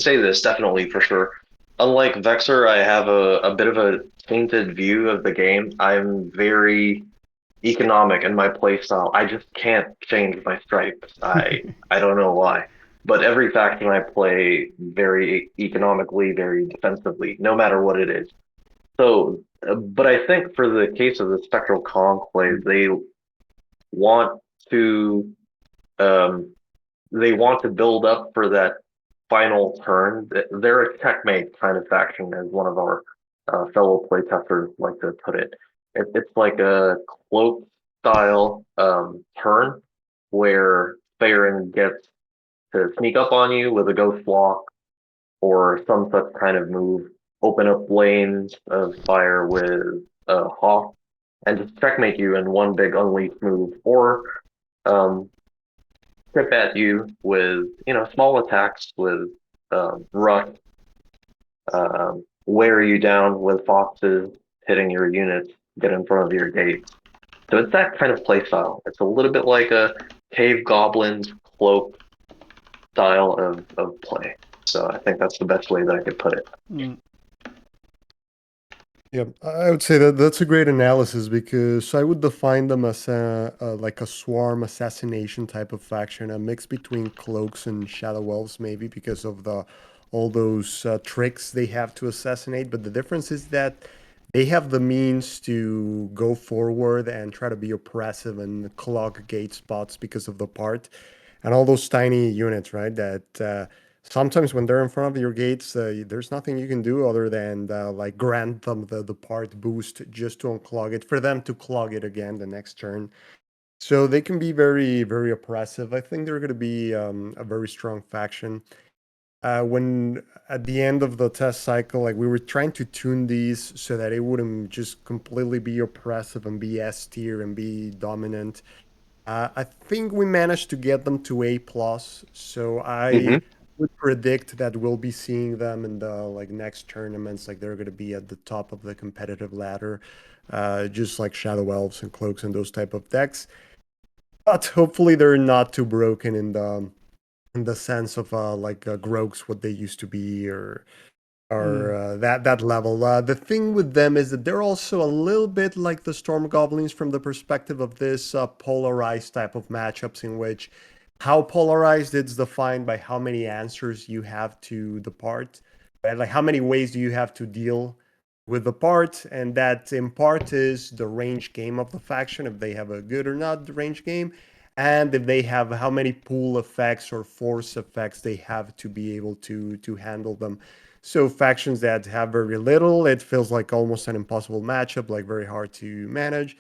say this definitely for sure. Unlike Vexer, I have a bit of a tainted view of the game. I'm very economic in my play style. I just can't change my stripes. I don't know why. But every faction I play very economically, very defensively, no matter what it is. So, but I think for the case of the Spectral Conclave, want to um, they want to build up for that final turn. They're a checkmate kind of faction, as one of our fellow playtesters like to put it. It's like a cloak style turn where Farron gets to sneak up on you with a ghost walk or some such kind of move, open up lanes of fire with a hawk, and just checkmate you in one big unleash move, or um, chip at you with small attacks with rush, wear you down with foxes hitting your units, get in front of your gates. So it's that kind of play style. It's a little bit like a cave goblins cloak style of play. So I think that's the best way that I could put it. Mm. Yeah, I would say that that's a great analysis because I would define them as like a swarm assassination type of faction, a mix between cloaks and shadow elves, maybe because of the all those tricks they have to assassinate. But the difference is that they have the means to go forward and try to be oppressive and clog gate spots because of the part and all those tiny units, right? That sometimes when they're in front of your gates, there's nothing you can do other than like grant them the part boost just to unclog it for them to clog it again the next turn. So they can be very, very oppressive. I think they're going to be a very strong faction. When at the end of the test cycle, like we were trying to tune these so that it wouldn't just completely be oppressive and be S tier and be dominant. I think we managed to get them to A plus, so I Mm-hmm. would predict that we'll be seeing them in the like next tournaments. Like they're going to be at the top of the competitive ladder, just like Shadow Elves and Cloaks and those type of decks. But hopefully they're not too broken in the sense of like Grogs what they used to be or Mm. that level. The thing with them is that they're also a little bit like the Storm Goblins from the perspective of this polarized type of matchups in which how polarized it's defined by how many answers you have to the part, right? Like how many ways do you have to deal with the part, and that in part is the range game of the faction if they have a good or not range game, and if they have how many pull effects or force effects they have to be able to handle them. So factions that have very little, it feels like almost an impossible matchup, like very hard to manage.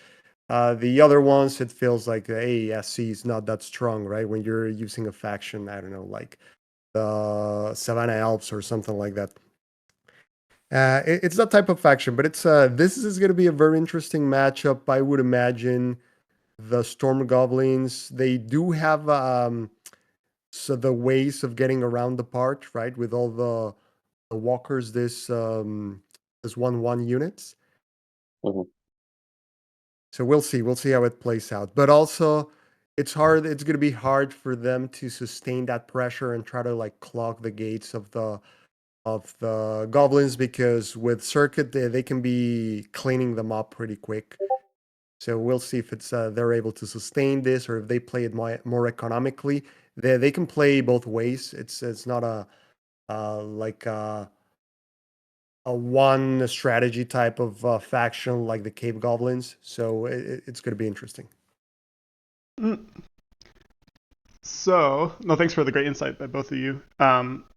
The other ones, it feels like ASC is not that strong, right? When you're using a faction, I don't know, like the Savannah Alps or something like that. It's that type of faction, but it's this is going to be a very interesting matchup. I would imagine the Storm Goblins. They do have so the ways of getting around the part, right? With all the walkers, this 1/1 units. Mm-hmm. So we'll see. We'll see how it plays out. But also, it's hard. It's going to be hard for them to sustain that pressure and try to like clog the gates of the goblins because with circuit they can be cleaning them up pretty quick. So we'll see if it's they're able to sustain this or if they play it more economically. They can play both ways. It's not a like a one strategy type of faction like the Cave Goblins. So it's going to be interesting. Mm. So, no, thanks for the great insight by both of you.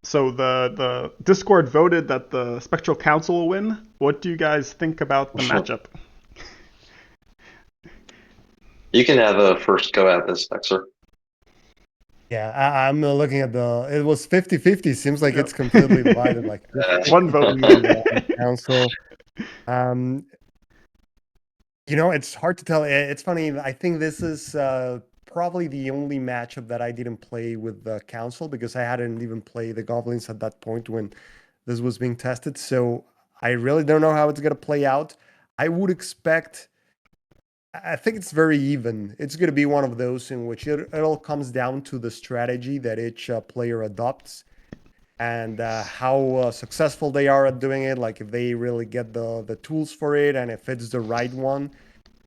So the Discord voted that the Spectral Council will win. What do you guys think about the matchup? You can have a first go at this, Vexer. Yeah, I'm looking at it was 50-50. Seems like it's completely divided, Yep. like One vote. 50 council. Um, it's hard to tell. It's funny. I think this is probably the only matchup that I didn't play with the council because I hadn't even played the goblins at that point when this was being tested. So I really don't know how it's gonna play out. I would expect. I think it's very even. It's going to be one of those in which it all comes down to the strategy that each player adopts. and how successful they are at doing it. Like if they really get the tools for it, and if it's the right one.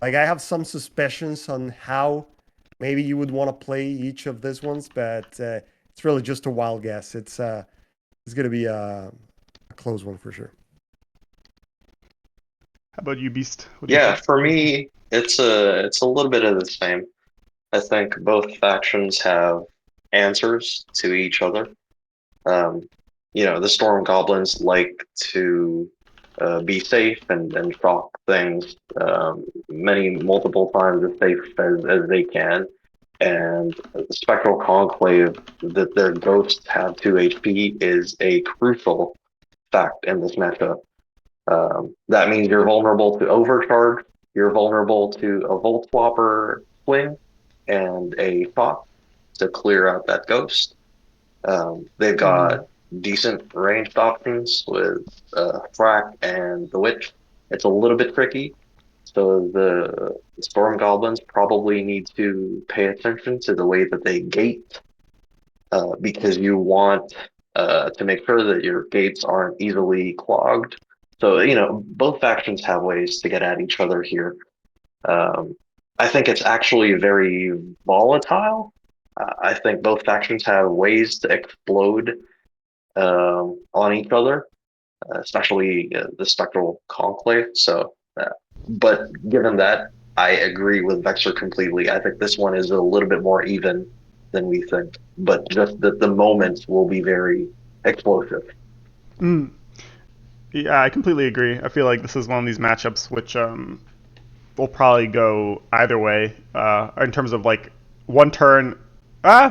Like I have some suspicions on how maybe you would want to play each of these ones, but it's really just a wild guess. It's gonna be a close one for sure. How about you, Beast? What do you Yeah, think? for me, it's a little bit of the same. I think both factions have answers to each other. Um, the Storm Goblins like to be safe and shock things many multiple times as safe as they can. And the Spectral Conclave that their ghosts have 2 HP is a crucial fact in this matchup. That means you're vulnerable to overcharge, you're vulnerable to a Volt Swapper swing and a shot to clear out that ghost. They've Mm-hmm. got decent ranged options with Frack and the Witch. It's a little bit tricky, so the Storm Goblins probably need to pay attention to the way that they gate, because you want to make sure that your gates aren't easily clogged. So, both factions have ways to get at each other here. Um, I think it's actually very volatile. I think both factions have ways to explode on each other, especially the Spectral Conclave. So, but given that, I agree with Vexer completely. I think this one is a little bit more even than we think, but just that the moments will be very explosive. Mm. Yeah, I completely agree. I feel like this is one of these matchups which will probably go either way in terms of like one turn.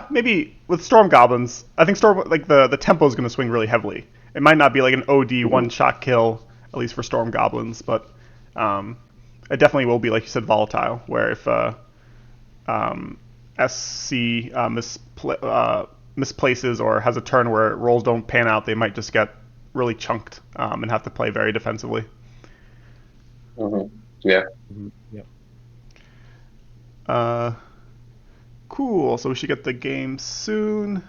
Maybe with Storm Goblins, I think Storm like the tempo is going to swing really heavily. It might not be like an OD Mhm. one shot kill, at least for Storm Goblins, but um, it definitely will be like you said volatile. Where if um, SC misplaces or has a turn where rolls don't pan out, they might just get really chunked and have to play very defensively. Yeah. Mhm. Yep. Uh, cool. So we should get the game soon.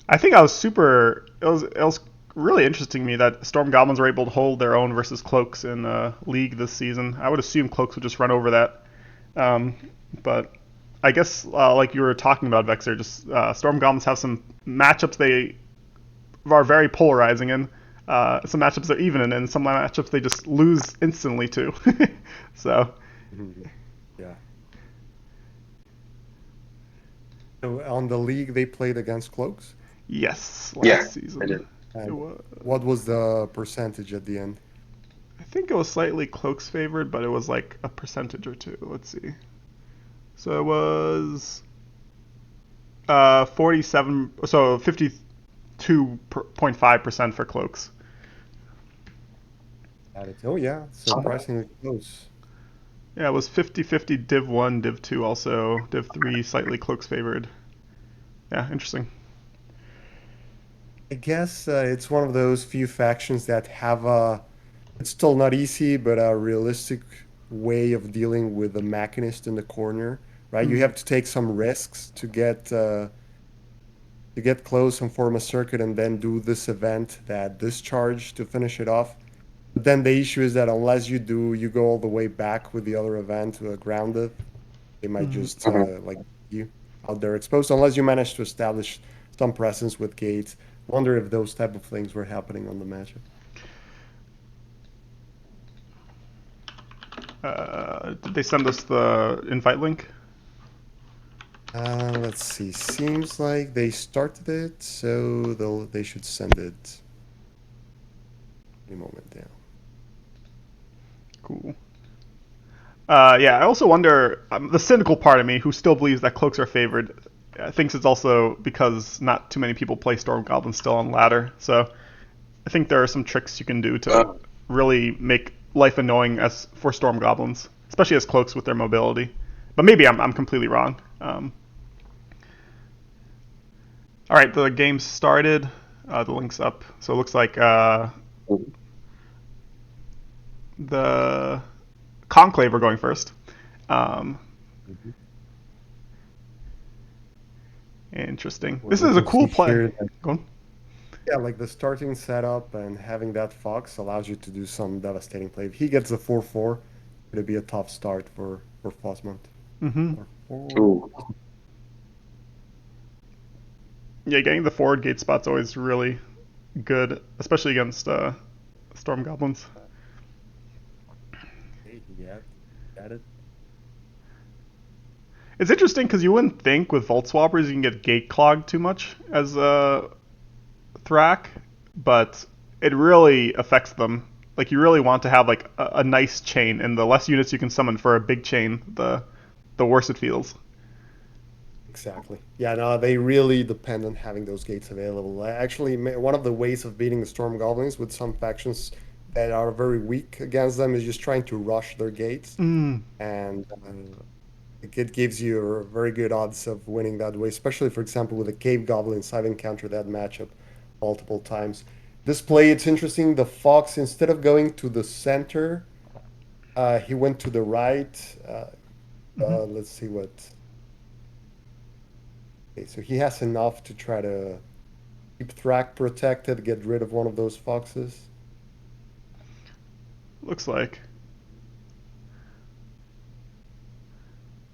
I think I was super. It was really interesting to me that Storm Goblins were able to hold their own versus Cloaks in League this season. I would assume Cloaks would just run over that, um, but I guess like you were talking about Vexer, just Storm Goblins have some matchups they are very polarizing in. Some matchups they're even in, and some matchups they just lose instantly to. So Mhm. Yeah. So on the league, they played against Cloaks. yes, Yeah, last I season did. it And was. what was the percentage at the end? I think it was slightly Cloaks favored, but it was like a percentage or two. Let's see. So it was 47, so 52.5% for Cloaks. Got it. Oh yeah, surprisingly close. Yeah, it was 50-50 Div 1, Div 2 also, Div 3 slightly Cloaks favored. Yeah, interesting. I guess it's one of those few factions that have a, it's still not easy, but a realistic way of dealing with the Machinist in the corner, right? You Mm. have to take some risks to get close and form a circuit and then do this event, that discharge to finish it off. But then the issue is that unless you do, you go all the way back with the other event grounded, they might Mm. just like you out there exposed unless you manage to establish some presence with gates. Wonder if those type of things were happening on the matchup. Did they send us the invite link? Let's see. Seems like they started it, so they should send it any moment now. Cool. Yeah, I also wonder the cynical part of me, who still believes that cloaks are favored, thinks it's also because not too many people play Storm Goblins still on ladder. So I think there are some tricks you can do to Uh, really make life annoying as for Storm Goblins, especially as cloaks with their mobility. But maybe I'm completely wrong. All right, the game started. The link's up, so it looks like the Conclave are going first. Um, Mhm. Interesting. Well, This we is a can cool see play. here that Go on. Yeah, like the starting setup and having that fox allows you to do some devastating play. If he gets a 4-4, it'll be a tough start for Fozmonot. Mm-hmm. Or Ooh, Yeah, getting the forward gate spot's always really good, especially against storm goblins. yeah, got it. It's interesting because you wouldn't think with Volt Swappers you can get gate clogged too much as a Thrak, but it really affects them. Like you really want to have like a nice chain, and the less units you can summon for a big chain, the worse it feels. Exactly. Yeah, no, they really depend on having those gates available. Actually, one of the ways of beating the Storm Goblins with some factions that are very weak against them is just trying to rush their gates, Mm. and it gives you a very good odds of winning that way. Especially, for example, with the Cave Goblins, I've encountered that matchup multiple times. This play, it's interesting. The Fox, instead of going to the center, he went to the right. Mm-hmm. Let's see what. Okay, so he has enough to try to keep Thrak protected, get rid of one of those foxes. Looks like.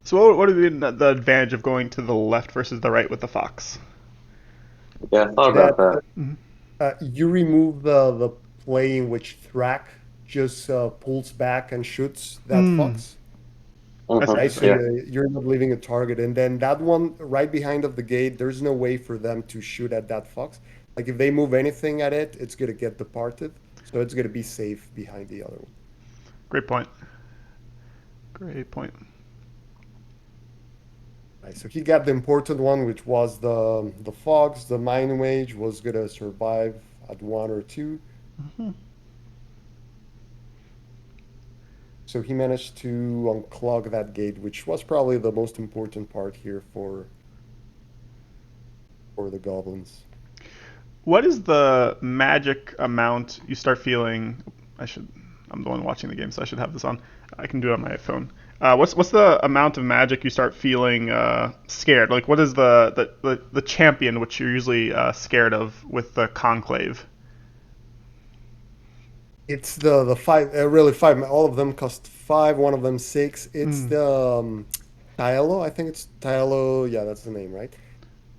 So what would be the advantage of going to the left versus the right with the fox? yeah, I thought That about that. Mm-hmm. you remove the play in which Thrak just pulls back and shoots that Mm. fox, I see what Hmm. you're right? So saying. Yeah, you're not leaving a target, and then that one right behind of the gate, there's no way for them to shoot at that fox. Like if they move anything at it, it's gonna get departed, so it's gonna be safe behind the other one. Great point. Great point. Right, so he got the important one, which was the fox. The mine wage was gonna survive at 1 or 2. Mm-hmm. So he managed to unclog that gate, which was probably the most important part here for the goblins. What is the magic amount you start feeling? I should. I'm the one watching the game, so I should have this on. I can do it on my phone. What's the amount of magic you start feeling scared? Like, what is the champion which you're usually scared of with the conclave? It's the five, really five. All of them cost 5. One of them 6. It's Mm. the Tylo. I think it's Tylo. Yeah, that's the name, right?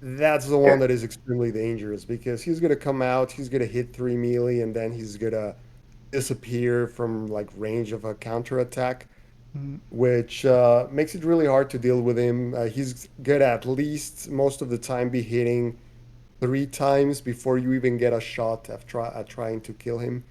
That's the yeah. one that is extremely dangerous because he's gonna come out. He's gonna hit 3 melee, and then he's gonna disappear from like range of a counter attack, Mm. which makes it really hard to deal with him. He's good at least most of the time be hitting 3 times before you even get a shot at trying to kill him.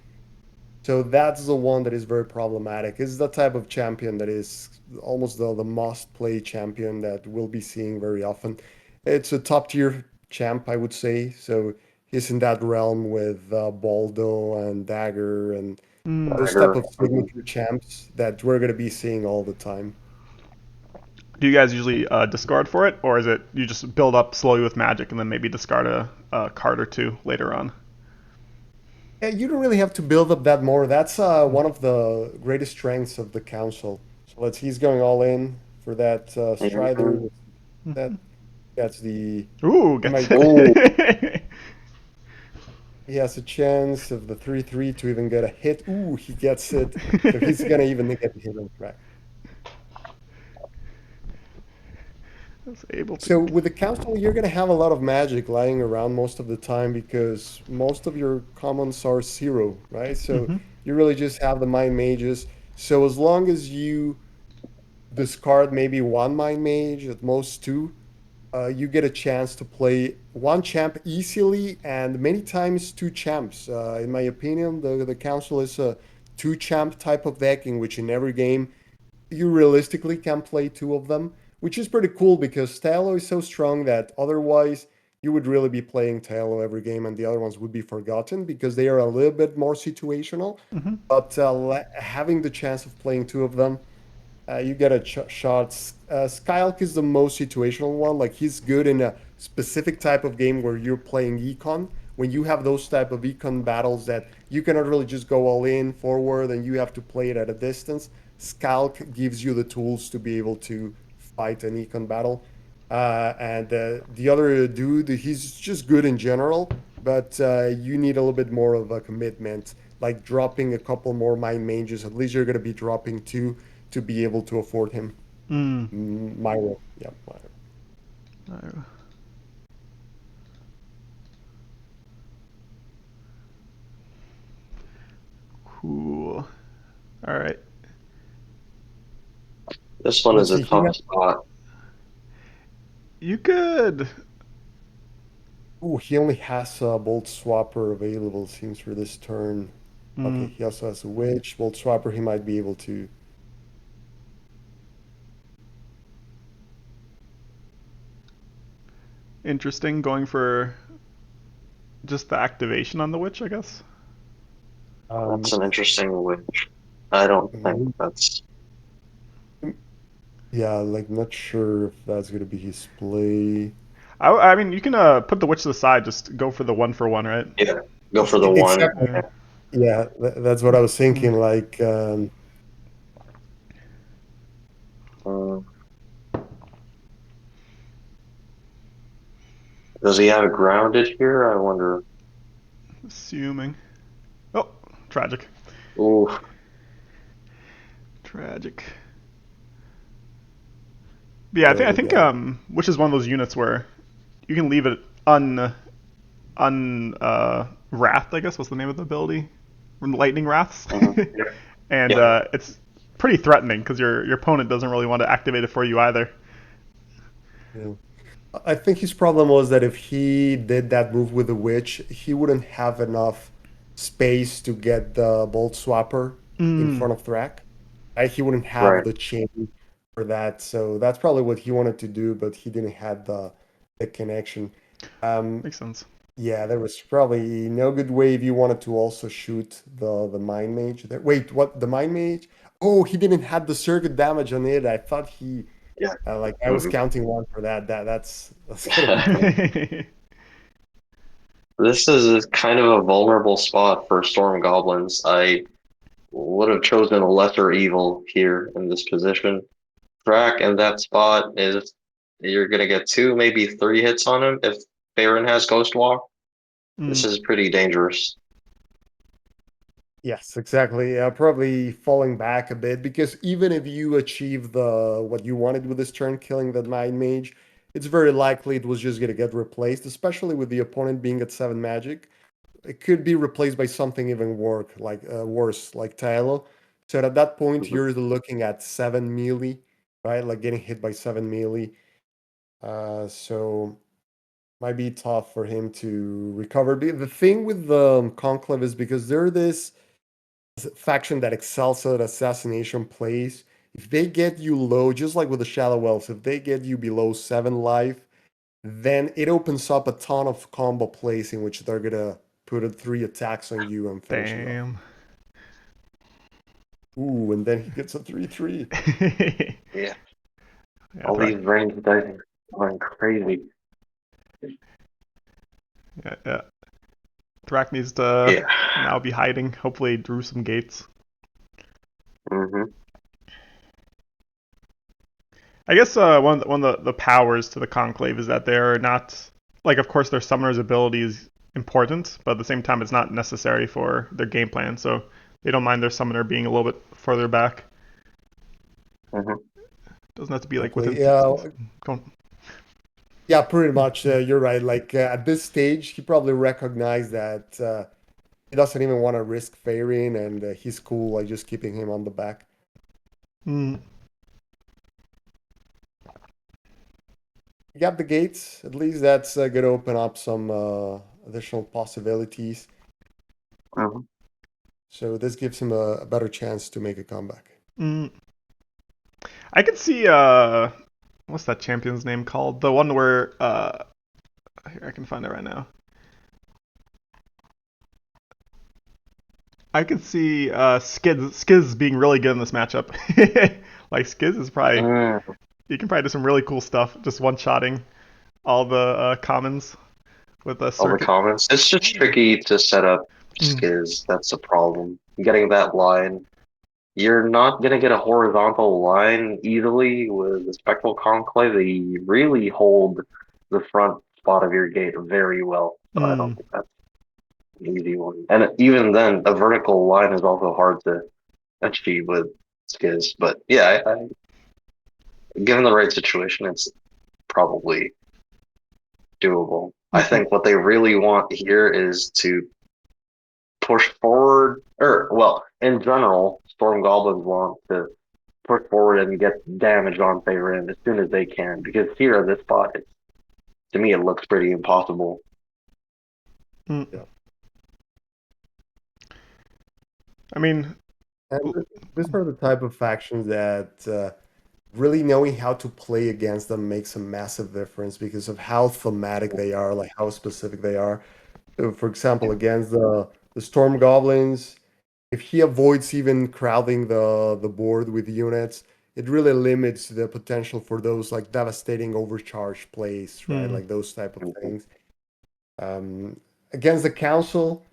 So that's the one that is very problematic. It's the type of champion that is almost the must-play champion that we'll be seeing very often. It's a top-tier champ, I would say. So he's in that realm with Baldo and Dagger and Mm. those type Dagger. of signature champs that we're going to be seeing all the time. Do you guys usually discard for it, or is it you just build up slowly with magic and then maybe discard a card or two later on? Yeah, you don't really have to build up that more. That's one of the greatest strengths of the council. So he's going all in for that Strider. Mhm. That that's the Ooh, he gets might Ooh, it. he has a chance of the 3-3 to even get a hit. Ooh, he gets it. So he's gonna even get the hit on track. I was able to. So with the council, you're gonna have a lot of magic lying around most of the time because most of your commons are 0, right? So Mm-hmm. you really just have the mind mages. So as long as you discard maybe one mind mage, at most 2, you get a chance to play one champ easily and many times 2 champs. In my opinion, the council is a 2 champ type of deck in which in every game you realistically can play 2 of them, which is pretty cool because Talo is so strong that otherwise you would really be playing Talo every game and the other ones would be forgotten because they are a little bit more situational. Mm-hmm. But having the chance of playing 2 of them, you get a shot. Skylk is the most situational one. Like he's good in a specific type of game where you're playing econ. When you have those type of econ battles that you cannot really just go all in forward and you have to play it at a distance, Skalk gives you the tools to be able to fight an econ battle. And the other dude, he's just good in general. but you need a little bit more of a commitment, like dropping a couple more mind mages. At least you're going to be dropping two to be able to afford him. Mm. Myro, yeah, Myro. Cool. All right. This one Let's is a see. He tough has, spot. You could. ooh, he only has a Bolt Swapper available, seems, for this turn. Okay, Mm. he also has a Witch. Bolt Swapper, he might be able to. Interesting. Going for just the activation on the witch, I guess. That's Um, an interesting witch. I don't think mm, that's. yeah, like, not sure if that's going to be his play. I mean, you can put the witch to the side. Just go for the one for one, right? Yeah, go for the one. Except, Yeah. yeah, that's what I was Mm. thinking. Like, Uh, does he have grounded here? I wonder. Assuming. Oh, tragic. Ooh, Tragic. But yeah, I think yeah. which is one of those units where you can leave it wrathed, I guess. What's the name of the ability? Lightning wraths. yeah, And yeah. it's pretty threatening because your opponent doesn't really want to activate it for you either. Yeah. I think his problem was that if he did that move with the witch, he wouldn't have enough space to get the bolt swapper in Mm, front of Thrak. Right? He wouldn't have Right. the chain for that. So that's probably what he wanted to do, but he didn't have the connection. Um, makes sense. yeah, there was probably no good way if you wanted to also shoot the mind mage. There. Wait, what? The mind mage? Oh, he didn't have the circuit damage on it. I thought he Yeah. like I was Mhm. counting one for that. That's gonna be tough. This is kind of a vulnerable spot for Storm Goblins. I would have chosen a lesser evil here in this position. Track in that spot is you're gonna get two, maybe three hits on him if Baron has Ghost Walk. This Mm, is pretty dangerous. Yes, exactly. Probably falling back a bit because even if you achieve the what you wanted with this turn, killing that mind mage, it's very likely it was just gonna get replaced, especially with the opponent being at 7 magic. It could be replaced by something even worse, like Tylo. So at that point, Mhm. you're looking at 7 melee, right? Like getting hit by 7 melee. So might be tough for him to recover. The thing with the Conclave is because they're this faction that excels at assassination plays. If they get you low, just like with the Shallow Elves, if they get you below 7 life, then it opens up a ton of combo plays in which they're gonna put 3 attacks on you and finish it off. damn. Ooh, and then he gets a 3-3. Yeah, Yeah, all Thrak. these ranged dice are going crazy. Yeah. Thrak needs to Yeah. now be hiding. Hopefully, drew some gates. hmm I guess one of the powers to the Conclave is that they're not like, of course, their summoner's ability is important, but at the same time, it's not necessary for their game plan. So they don't mind their summoner being a little bit further back. hmm Doesn't have to be like within Exactly. 60. Yeah, pretty much. You're right. Like at this stage, he probably recognized that he doesn't even want to risk fairing, and he's cool like just keeping him on the back. Mm, You got the gates. At least that's going to open up some additional possibilities. hmm So this gives him a better chance to make a comeback. mm. I could see what's that champion's name called? The one where here I can find it right now. I could see Skiz being really good in this matchup. Like Skiz is probably Mm. you can probably do some really cool stuff just one shotting all the commons with a All the circuit. comments. It's just tricky to set up Mm, skiz. That's the problem. Getting that line. You're not gonna get a horizontal line easily with the Spectral Conclave. They really hold the front spot of your gate very well. But I don't think that's an easy one. And even then, a vertical line is also hard to achieve with Skiz. But yeah, given the right situation, it's probably doable. I think what they really want here is to push forward, or well, in general, Storm Goblins want to push forward and get damage on Faerun as soon as they can, because here at this spot, to me, it looks pretty impossible. Mm. Yeah. I mean, And these are the type of factions that really knowing how to play against them makes a massive difference because of how thematic they are, like how specific they are. So for example, against the Storm Goblins, if he avoids even crowding the board with units, it really limits the potential for those like devastating overcharge plays, right? Like those type of things. Against the council,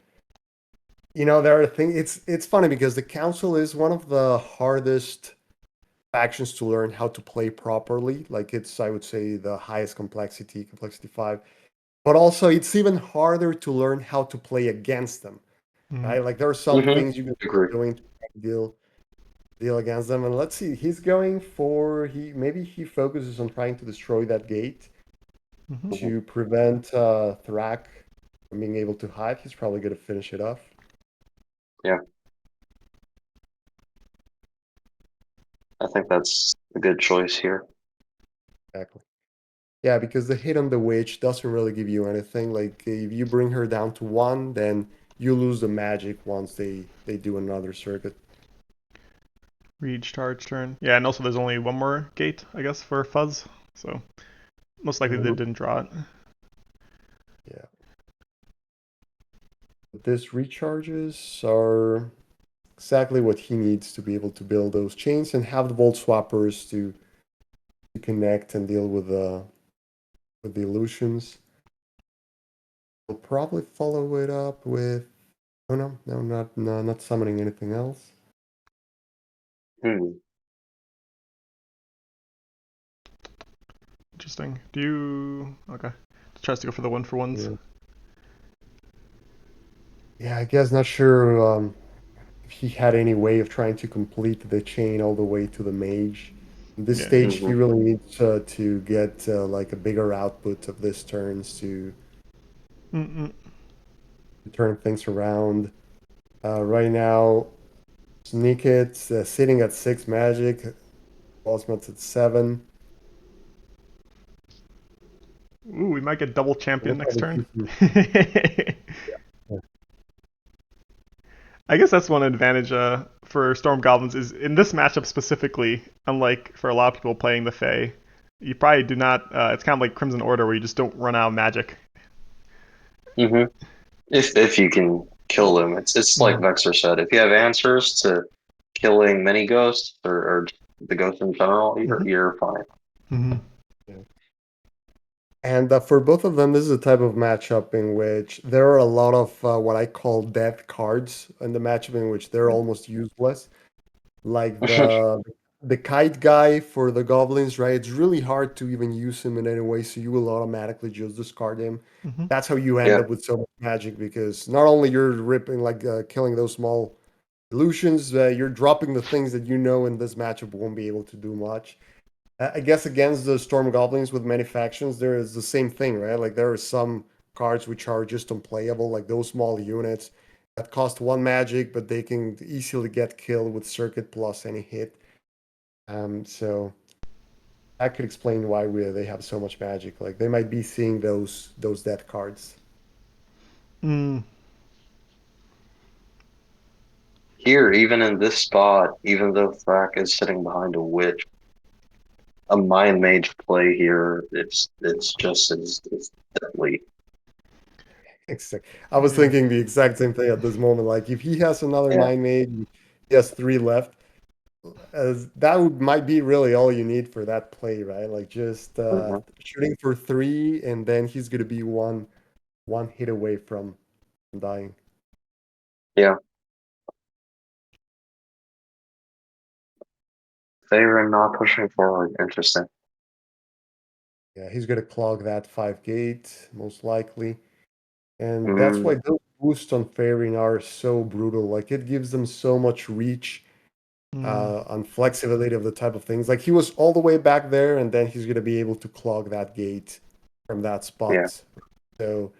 there are things. It's funny because the council is one of the hardest factions to learn how to play properly. Like it's, I would say, the highest complexity 5. But also, it's even harder to learn how to play against them, right? Like there are some things you can Agree. doing to deal against them. And let's see, he's going for maybe he focuses on trying to destroy that gate to prevent Thrak from being able to hide. He's probably going to finish it off. Yeah. I think that's a good choice here. Exactly. Yeah, because the hit on the witch doesn't really give you anything. Like if you bring her down to 1, then you lose the magic once they do another circuit. Reach charge turn. Yeah, and also there's only one more gate, I guess, for Fuzz. So most likely they didn't draw it. Yeah. But this recharges are exactly what he needs to be able to build those chains and have the Volt Swappers to connect and deal with the illusions. We'll probably follow it up with. Oh no, not summoning anything else. Interesting. Do you... Okay. Tries to go for the 1-for-1s. Yeah, I guess not sure if he had any way of trying to complete the chain all the way to the mage. In this stage, he really needs to get like a bigger output of this turns to turn things around. Right now, Snikkit2nd sitting at 6 magic, Fozmonot at 7. Ooh, we might get double champion We'll next probably turn. see I guess that's one advantage for Storm Goblins is in this matchup specifically, unlike for a lot of people playing the Fae, you probably do not, it's kind of like Crimson Order where you just don't run out of magic. If you can kill them, it's like Vexer said. If you have answers to killing many ghosts or the ghosts in general, you're fine. And for both of them, this is a type of matchup in which there are a lot of what I call death cards in the matchup in which they're almost useless. Like the kite guy for the goblins, right? It's really hard to even use him in any way, so you will automatically just discard him. That's how you end up with so much magic because not only you're ripping like killing those small illusions, you're dropping the things that you know in this matchup won't be able to do much. I guess against the Storm Goblins with many factions, there is the same thing, right? Like there are some cards which are just unplayable, like those small units that cost 1 magic, but they can easily get killed with Circuit plus any hit. So that could explain why they have so much magic. Like they might be seeing those death cards. Here, even in this spot, even though Thrak is sitting behind a witch, a mind mage play here, it's just as deadly. I was thinking the exact same thing at this moment. Like if he has another mind mage, he has 3 left. Might be really all you need for that play, right? Like just shooting for 3, and then he's gonna be one hit away from dying. Yeah. Faerun not pushing forward. Interesting. Yeah, he's gonna clog that 5 gate most likely. And that's why Mm, those boosts on Fairing are so brutal. Like it gives them so much reach Mm, on flexibility of the type of things. Like he was all the way back there, and then he's gonna be able to clog that gate from that yeah. spot. So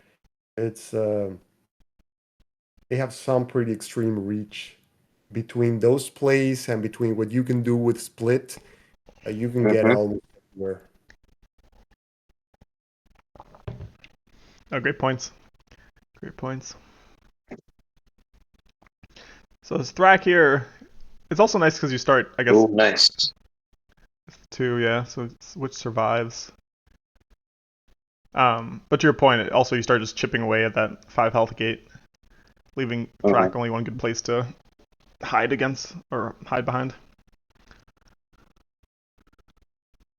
it's they have some pretty extreme reach between those plays and between what you can do with split. You can get Hmm. almost anywhere. oh, great points. Great points. So this Thrak here, it's also nice because you start, I guess, Oh, nice. two, yeah. So it's, which survives. But to your point, also you start just chipping away at that 5 health gate, leaving Hmm. Thrak only one good place to hide against or hide behind.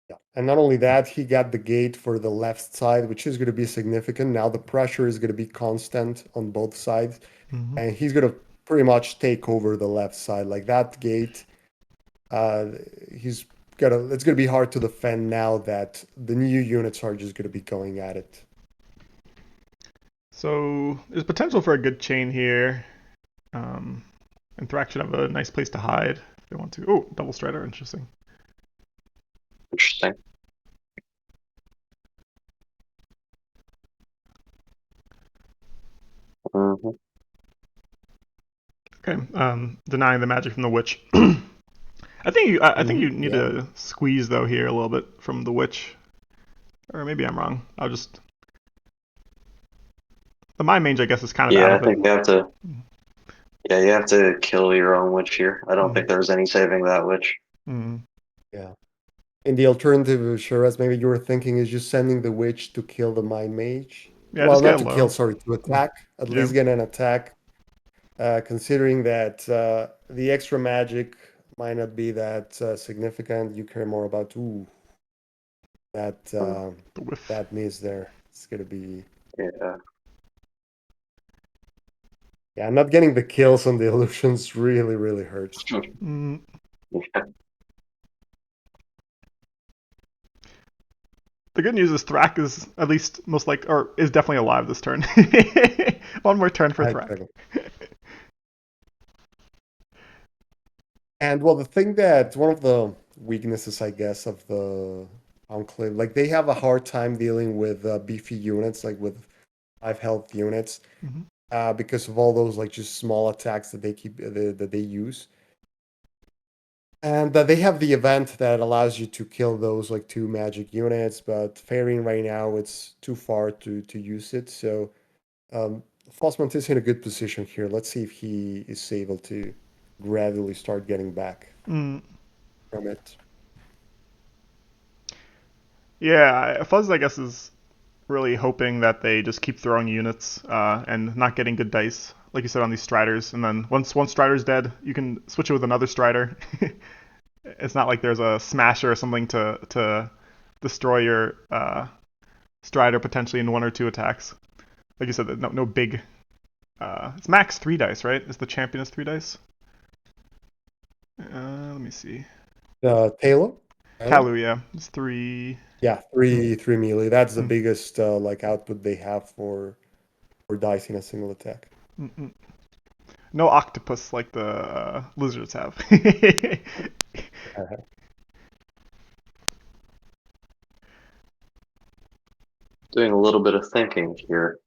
Yeah. And not only that, he got the gate for the left side, which is going to be significant. Now the pressure is going to be constant on both sides, Mm-hmm. and he's going to pretty much take over the left side. Like that gate, uh, he's gonna. It's going to be hard to defend now that the new units are just going to be going at it. So there's potential for a good chain here. Um, and Thrak should have a nice place to hide if they want to. Oh, double strider, interesting. Interesting. Hmm. Okay, denying the magic from the witch. I think you need Yeah. to squeeze though here a little bit from the witch, or maybe I'm wrong. I'll just the mind mage I guess is kind of out Yeah, I of it. think you have to. Yeah, you have to kill your own witch here. I don't Mm-hmm. think there's any saving that witch. Mm-hmm. Yeah. And the alternative, sure, as maybe you were thinking, is just sending the witch to kill the mind mage. Yeah, Well, just get not it to kill, low. sorry, to attack. At Yeah. least get an attack. Considering that the extra magic might not be that significant, you care more about that Mm, The whiff. that miss there. It's gonna be yeah. yeah. Not getting the kills on the illusions really hurts. Mm. Yeah. The good news is Thrak is at least most like or is definitely alive this turn. One more turn for Thrak. Exactly. And well, the thing that one of the weaknesses, I guess, of the Enclave, like they have a hard time dealing with beefy units, like with 5 health units, Mm-hmm. because of all those like just small attacks that that they use. And they have the event that allows you to kill those like 2 magic units, but fairing right now it's too far to use it. So um, Fozmonot is in a good position here. Let's see if he is able to gradually start getting back Mm. from it. Yeah, Fuzz I guess is really hoping that they just keep throwing units and not getting good dice, like you said on these striders. And then once one strider's dead, you can switch it with another strider. It's not like there's a smasher or something to destroy your strider potentially in 1 or 2 attacks. Like you said, no big. It's max 3 dice, right? Is the champion is 3 dice? Let me see. Taylor? Taylor? Kalu, yeah, it's three. Yeah, three melee. That's the Mm, biggest like output they have for dice in a single attack. mm, mm. No octopus like the lizards have. Doing a little bit of thinking here.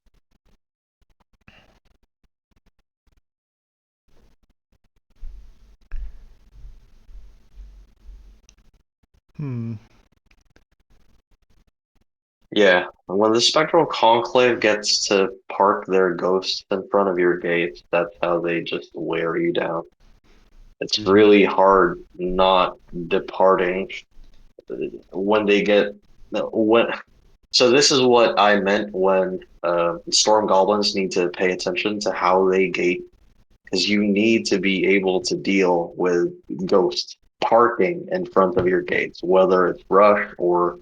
Hmm. Yeah, when the Spectral Conclave gets to park their ghosts in front of your gates, that's how they just wear you down. It's Mhm. really hard not departing when they get when. So this is what I meant when Storm Goblins need to pay attention to how they gate, because you need to be able to deal with ghosts parking in front of your gates, whether it's rush or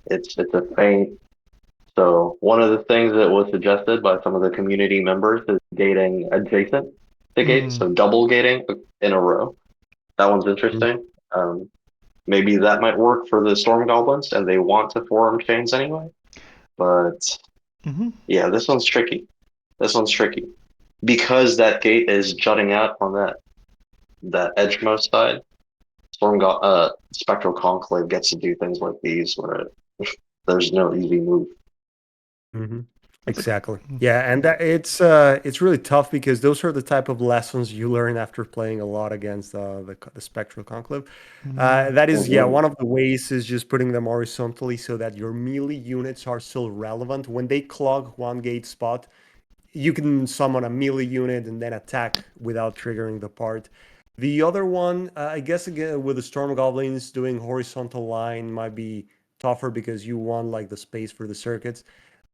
it's a feint. So one of the things that was suggested by some of the community members is gating adjacent to gates, Hmm. so double gating in a row. That one's Mhm. interesting. Maybe that might work for the Storm Goblins, and they want to form chains anyway. But Mm-hmm. yeah, this one's tricky. This one's tricky because that gate is jutting out on that edgemost side. Spectral Conclave gets to do things like these where there's no easy move. Mm-hmm. That's a, Exactly. Yeah, and it's really tough because those are the type of lessons you learn after playing a lot against the Spectral Conclave. That is, yeah, Hmm. one of the ways is just putting them horizontally so that your melee units are still relevant. When they clog one gate spot, you can summon a melee unit and then attack without triggering the part. The other one, I guess again with the Storm Goblins, doing horizontal line might be tougher because you want like the space for the circuits.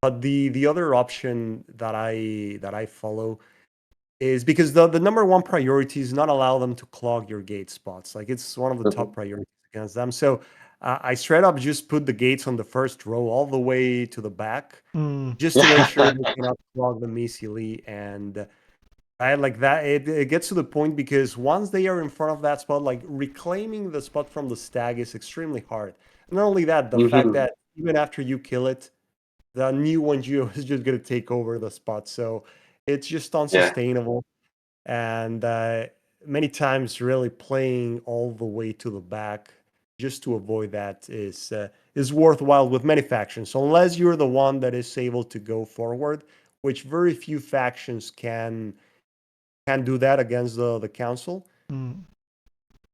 But the other option that I follow is because the number one priority is not allow them to clog your gate spots. Like it's one of the top Hmm. priorities against them. So I straight up just put the gates on the first row all the way to the back, mm, just to make sure Yeah. they cannot clog them easily. And I like that. It gets to the point because once they are in front of that spot, like reclaiming the spot from the stag is extremely hard. And not only that, the fact Hmm. that even after you kill it, the new one Geo is just going to take over the spot. So it's just Yeah. unsustainable. And many times, really playing all the way to the back just to avoid that is worthwhile with many factions. So unless you're the one that is able to go forward, which very few factions can do that against the council, mm,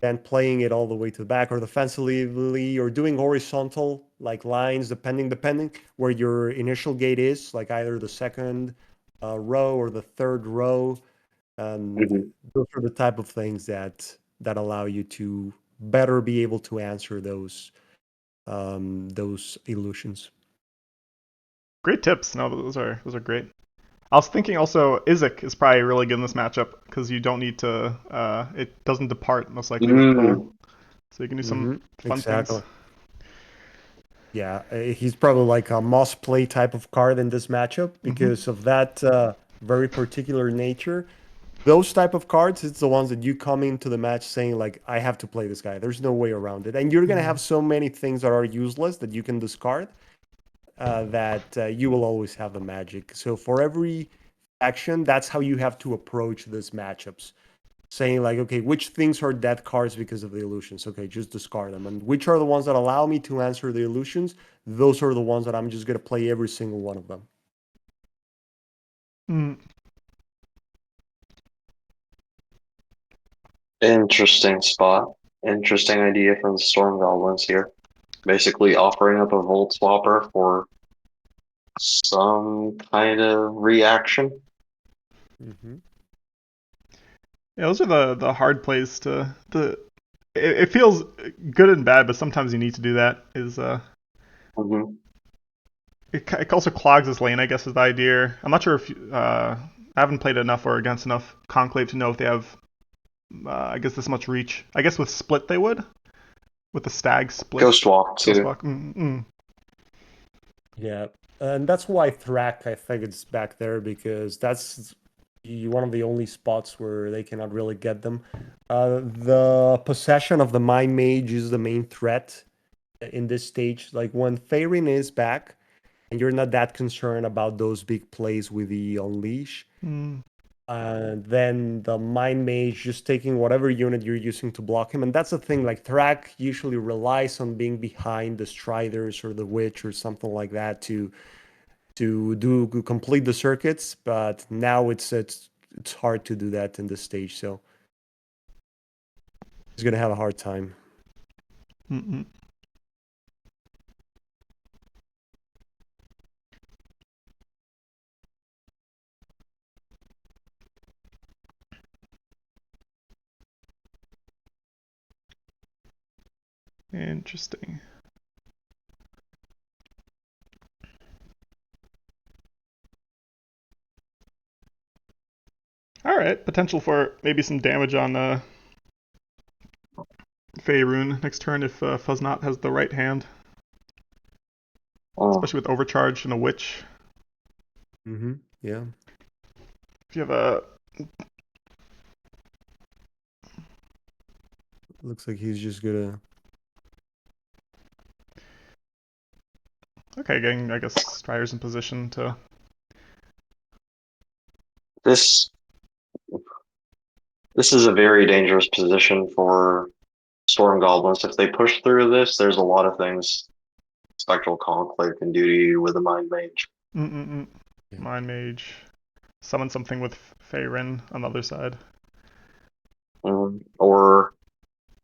then playing it all the way to the back or defensively or doing horizontal like lines depending where your initial gate is, like either the second row or the third row. And Hmm. those are the type of things that allow you to better be able to answer those illusions. great tips. No, those are great. I was thinking also Izek is probably really good in this matchup because you don't need to. It doesn't depart most likely with pull, Mm. so you can do some Hmm. fun things. Exactly. Yeah, he's probably like a must play type of card in this matchup Hmm. because of that very particular nature. Those type of cards, it's the ones that you come into the match saying like, I have to play this guy. There's no way around it, and you're gonna have so many things that are useless that you can discard that you will always have the magic. So for every action, that's how you have to approach these matchups. Saying like, okay, which things are dead cards because of the illusions? Okay, just discard them. And which are the ones that allow me to answer the illusions? Those are the ones that I'm just gonna play every single one of them. Mm. Interesting spot. Interesting idea from the Storm Goblins here. Basically offering up a Volt Swapper for some kind of reaction. Mm-hmm. Yeah, those are the hard plays to. It feels good and bad, but sometimes you need to do that. Hmm. It also clogs his lane, I guess, is the idea. I'm not sure if I haven't played enough or against enough Conclave to know if they have, I guess, this much reach. I guess with Split they would, with the Stag Split. Ghost Walk Ghost too. Walk. Mm-mm. Yeah, and that's why Thrak, I think it's back there because that's one of the only spots where they cannot really get them. The possession of the Mind Mage is the main threat in this stage. Like when Farin is back, and you're not that concerned about those big plays with the Unleash, Mm. then the Mind Mage just taking whatever unit you're using to block him. And that's the thing, like Thrak usually relies on being behind the Striders or the Witch or something like that to complete the circuits, but now it's hard to do that in this stage, so he's gonna have a hard time. Mm-mm. Interesting. All right, potential for maybe some damage on Faerun next turn if Fuzznot has the right hand, Oh, especially with Overcharge and a Witch. Mm-hmm. Yeah. If you have a Looks like he's just gonna. okay, getting I guess Striders in position to This this is a very dangerous position for Storm Goblins. If they push through this, there's a lot of things Spectral Conclave can do to you with a Mind Mage. Mm-mm-mm. Yeah. Mind Mage. Summon something with Faerun on the other side. Or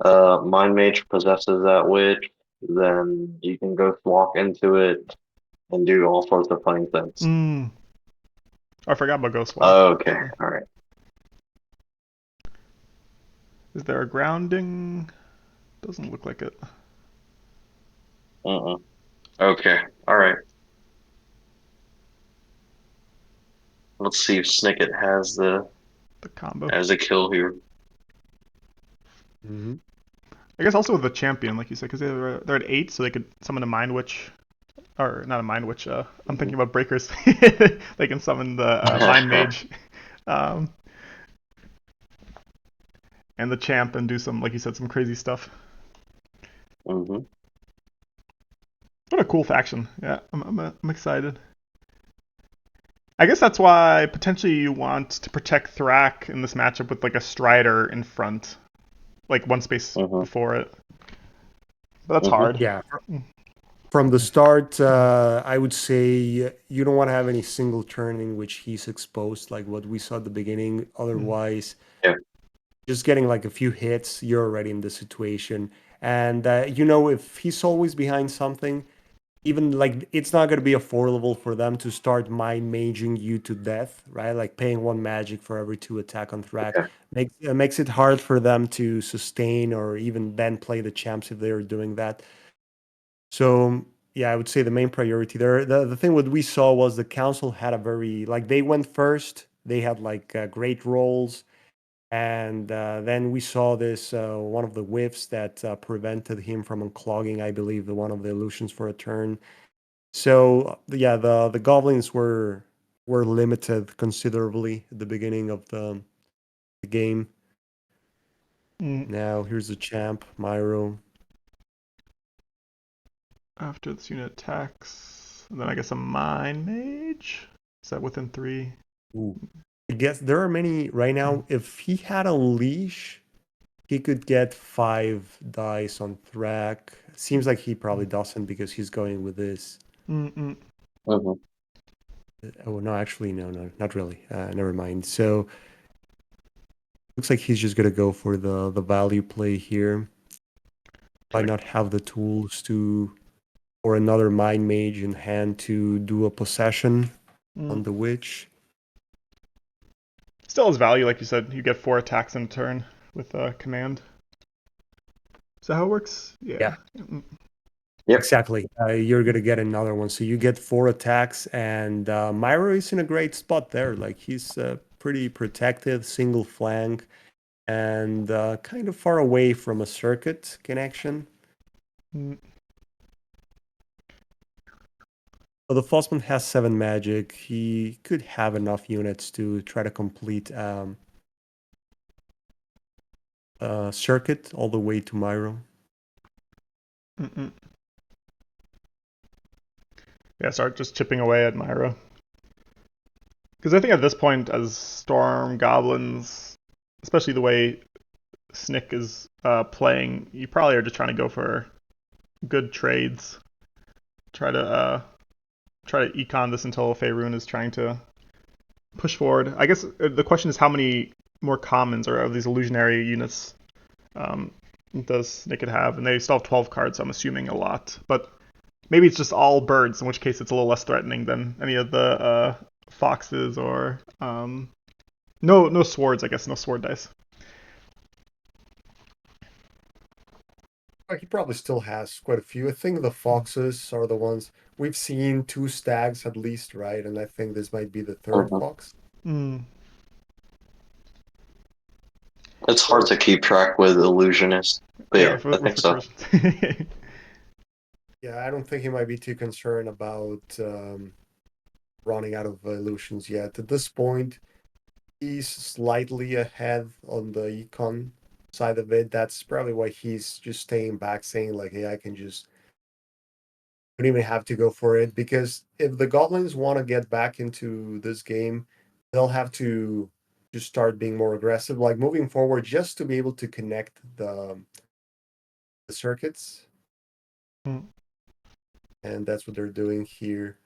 Mind Mage possesses that witch, then you can Ghost Walk into it and do all sorts of funny things. Mm. Oh, I forgot about Ghost Walk. Okay, alright. Is there a grounding? Doesn't look like it. Okay, alright. Let's see if Snikkit The combo. has a kill here. Mm-hmm. I guess also with the champion, like you said, because they're at 8, so they could summon a Mind Witch. Or not a Mind Witch. I'm thinking about Breakers. They can summon the Mind Mage. Um, and the champ and do some, like you said, some crazy stuff. Mm-hmm. What a cool faction. Yeah, I'm excited. I guess that's why potentially you want to protect Thrak in this matchup with like a Strider in front, like one space Mm-hmm. before it. But that's Mm-hmm. hard. Yeah. From the start, I would say you don't want to have any single turn in which he's exposed, like what we saw at the beginning. Otherwise, Yeah. just getting like a few hits, you're already in the situation. And if he's always behind something, even like it's not going to be affordable for them to start mind maging you to death, right? Like paying one magic for every 2 attack on Thrak Yeah. makes it hard for them to sustain or even then play the champs if they're doing that. So yeah, I would say the main priority there. The thing what we saw was the council had a very like they went first. They had like great rolls, and then we saw this one of the whiffs that prevented him from unclogging, I believe, the one of the illusions for a turn. So yeah, the goblins were limited considerably at the beginning of the game. Mm. Now here's the champ, Myro. After this unit attacks, and then I guess a Mind Mage. Is that within 3? Ooh. I guess there are many right now. If he had Unleash, he could get 5 dice on Thrak. Seems like he probably doesn't because he's going with this. Mm-mm. Mm-hmm. Oh no, actually, no, not really. Never mind. So looks like he's just gonna go for the value play here. Might not have the tools to or another mind mage in hand to do a possession on the witch. Still has value, like you said. You get 4 attacks in a turn with command. Is that how it works? Yeah. Mm. Yep. Exactly. You're gonna get another one, so you get 4 attacks, and Myro is in a great spot there. Like he's pretty protected, single flank, and kind of far away from a circuit connection. Mm. So the Fozmonot has 7 magic. He could have enough units to try to complete circuit all the way to Myro. Mm-mm. Yeah, start just chipping away at Myra. Because I think at this point, as Storm Goblins, especially the way Snick is playing, you probably are just trying to go for good trades. Try to econ this until Faerun is trying to push forward. I guess the question is how many more commons or of these illusionary units does Snicket have? And they still have 12 cards, so I'm assuming a lot. But maybe it's just all birds, in which case it's a little less threatening than any of the foxes or no swords. I guess no sword dice. He probably still has quite a few. I think the foxes are the ones we've seen 2 stags at least, right? And I think this might be the 3rd Mm-hmm. fox. Mm. It's hard to keep track with Illusionist, but yeah, I With think so. recursion. Yeah, I don't think he might be too concerned about running out of illusions yet. At this point, he's slightly ahead on the econ side of it. That's probably why he's just staying back, saying like, "Hey, I can just don't even have to go for it." Because if the goblins want to get back into this game, they'll have to just start being more aggressive, like moving forward, just to be able to connect the circuits, Mm. and that's what they're doing here.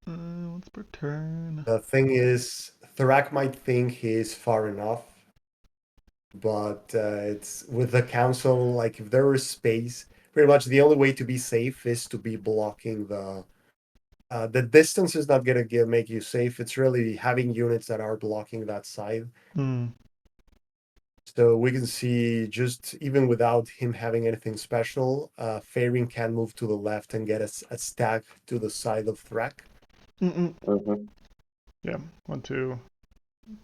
Once per turn. The thing is, Thrak might think he's far enough, but it's with the council. Like if there was space, pretty much the only way to be safe is to be blocking the. The distance is not gonna make you safe. It's really having units that are blocking that side. Mm. So we can see just even without him having anything special, Fairing can move to the left and get a stack to the side of Thrak. Mm-mm. Mm-hmm. Yeah, 1, 2,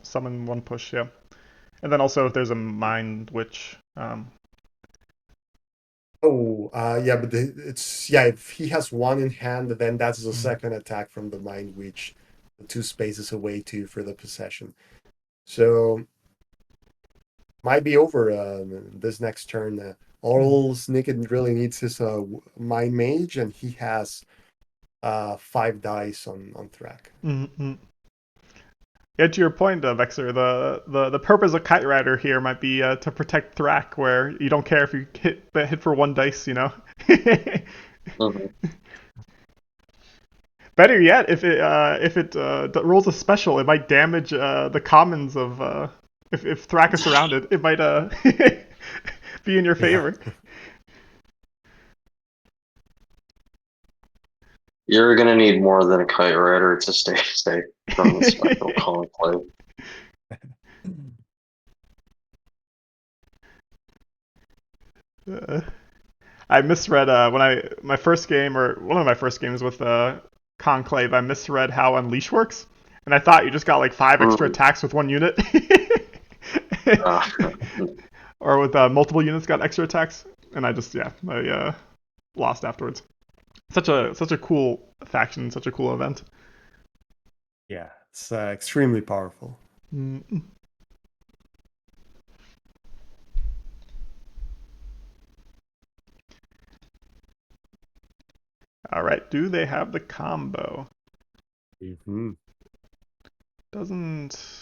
summon, 1 push. Yeah, and then also if there's a mind witch. Oh, yeah, but it's yeah. If he has one in hand, then that's the Mm. second attack from the Mind Witch, 2 spaces away too for the possession. So might be over this next turn. All Snikkit really needs is a Mind Mage, and he has 5 dice on Thrak. Mm-hmm. Yeah, to your point, Vexer, the purpose of Kite Rider here might be to protect Thrak, where you don't care if you hit for 1 dice, you know. Mm-hmm. Better yet, if it rolls a special, it might damage the commons of if Thrak is surrounded, it might be in your Yeah. favor. You're gonna need more than a kite rider to stay safe from the spectral conclave. I misread when my first game or one of my first games with Conclave. I misread how Unleash works, and I thought you just got like 5 extra Mm. attacks with 1 unit, Ah, or with multiple units got extra attacks, and I lost afterwards. Such a cool faction, such a cool event. Yeah, it's extremely powerful. Mm. All right, do they have the combo? Mm-hmm.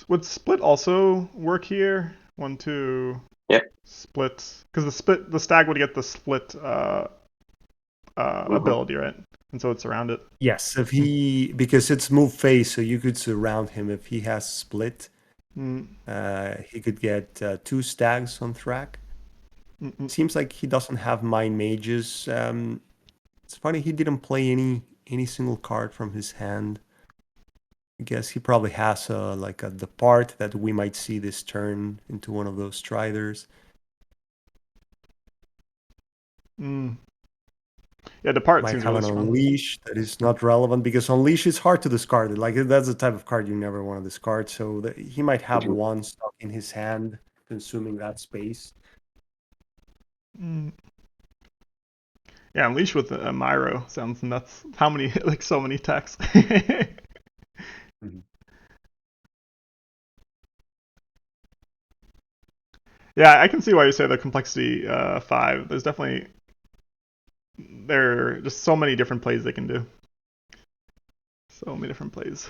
Would split also work here? 1, 2 yep. split, because the stag would get the split Mm-hmm. ability, right? And so it's around it. Yes, if he because it's move phase, so you could surround him. If he has split, Mm. he could get 2 stags on Thrak. Mm-mm. Seems like he doesn't have Mind Mages. It's funny he didn't play any single card from his hand. I guess he probably has like a depart that we might see this turn into one of those Striders. Mm. Yeah, depart Might seems have really an strong. Unleash that is not relevant because Unleash is hard to discard. Like that's the type of card you never want to discard. So he might have Mm-hmm. one stuck in his hand, consuming that space. Mm. Yeah, Unleash with Myro sounds nuts. How many, like so many attacks. Mhm. Yeah, I can see why you say the complexity 5. There are just so many different plays they can do. So many different plays.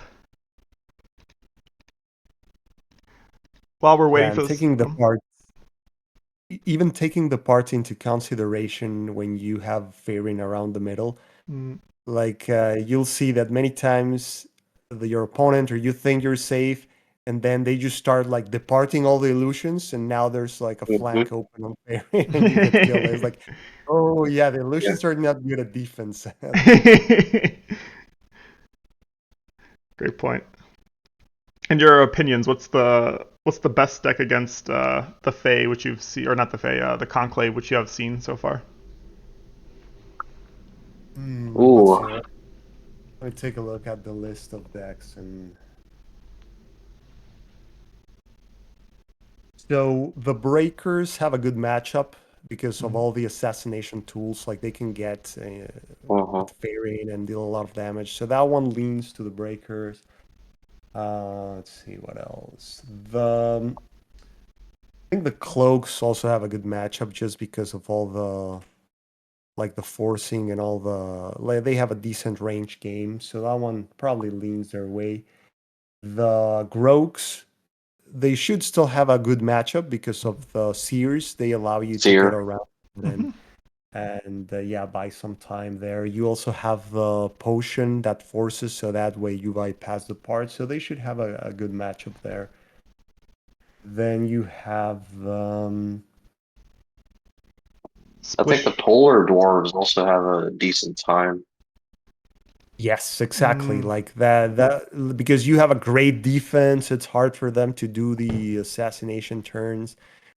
While we're Yeah, waiting and for this, taking the part, even taking the parts into consideration when you have Fairing around the middle, mm, like you'll see that many times your opponent or you think you're safe, and then they just start like departing all the illusions, and now there's like a Mm-hmm. flank open on Fairing, and you get killed. It's like, oh yeah, the illusions are not good at defense. great point. In your opinions, what's the best deck against the Fae, which you've seen, or not the Fae, the Conclave, which you have seen so far? Let's see. Ooh. Let me take a look at the list of decks. And so the Breakers have a good matchup because of Mm. all the assassination tools. Like they can get Uh-huh. with Fairing and deal a lot of damage. So that one leans to the Breakers. Let's see what else. I think the Cloaks also have a good matchup just because of all the like the forcing and all the like they have a decent range game. So that one probably leans their way. The Grogs, they should still have a good matchup because of the Sears. They allow you to get Seer. around Hmm. and yeah, buy some time there. You also have the potion that forces, so that way you bypass the part. So they should have a good matchup there. Then you have I think the Splish. polar dwarves also have a decent time. yes, exactly Mm, like that because you have a great defense. It's hard for them to do the assassination turns.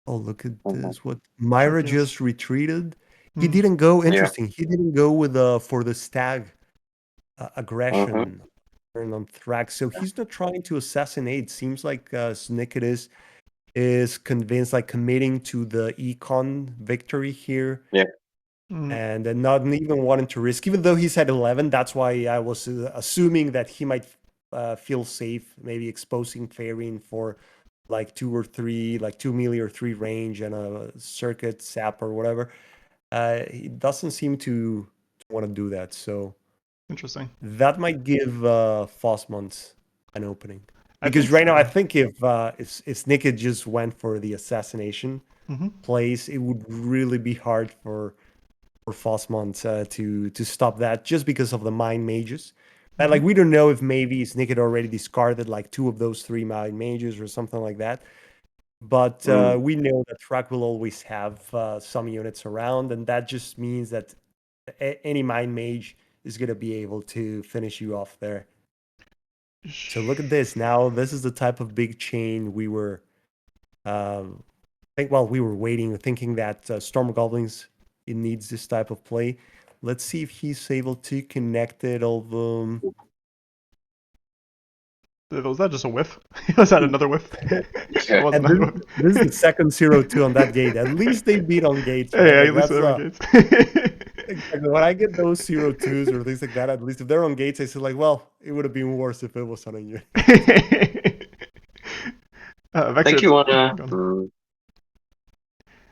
Oh, look at Mhm. this! What Myra Champions. just retreated. He Mm, didn't go. Yeah. Interesting. He didn't go with the for the stag Hmm. aggression turn on Thrax. So he's not trying to assassinate. Seems like Snikkit is convinced, like committing to the econ victory here, Yeah. mm, and then not even wanting to risk. Even though he's at 11, that's why I was assuming that he might feel safe, maybe exposing Farin for like 2 or 3, like 2 melee or 3 range and a circuit sap or whatever. He doesn't seem to want to do that. So. interesting. That might give Fozmonot an opening. I Because think right now, I so. think if Snikkit just went for the assassination Hmm. plays, it would really be hard for Fozmonot to stop that just because of the mind mages. And Hmm. like we don't know if maybe Snikkit already discarded like 2 of those 3 mind mages or something like that. But Mm. we know that Track will always have some units around, and that just means that any mind mage is going to be able to finish you off there. So look at this. Now this is the type of big chain we were we were waiting, thinking that Storm Goblins it needs this type of play. Let's see if he's able to connect it. Although Was that just a whiff? Was that another whiff? It was and another whiff. this is the second 0-2 on that gate. At least they beat on gates, right? Hey, Like at least that's they're engaged. exactly when I get those 0-2s or things like that. At least if they're on gates, I say like, well, it would have been worse if it was on a unit. Vexer, Think you wanna? go on.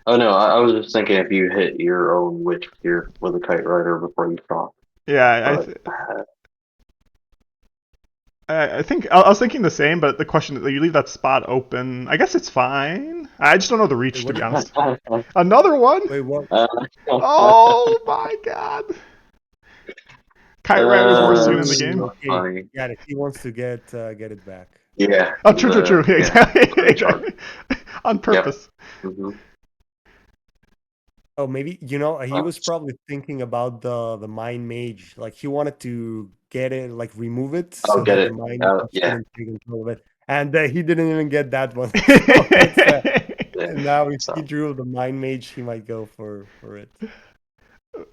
Oh no, I was just thinking if you hit your own witch here with a kite rider before you stop. Yeah, But I think I was thinking the same, but the question is, you leave that spot open. I guess it's fine. I just don't know the Wait, reach, to what? be honest. Another one? Wait, what? uh, Oh my god! Kite Rider more soon in the that's game. so Okay, funny. got it. He wants to get it back. Yeah, Oh, true, true, true. Yeah, exactly, the recharge. exactly. On Yep. purpose. Hmm. Oh, maybe he was probably thinking about the mind mage. Like he wanted to get it, like remove it, I'll so get that the it. mind mage Yeah. couldn't take control of it. And he didn't even get that one. So it's Yeah. and now if he So drew the mind mage, he might go for it.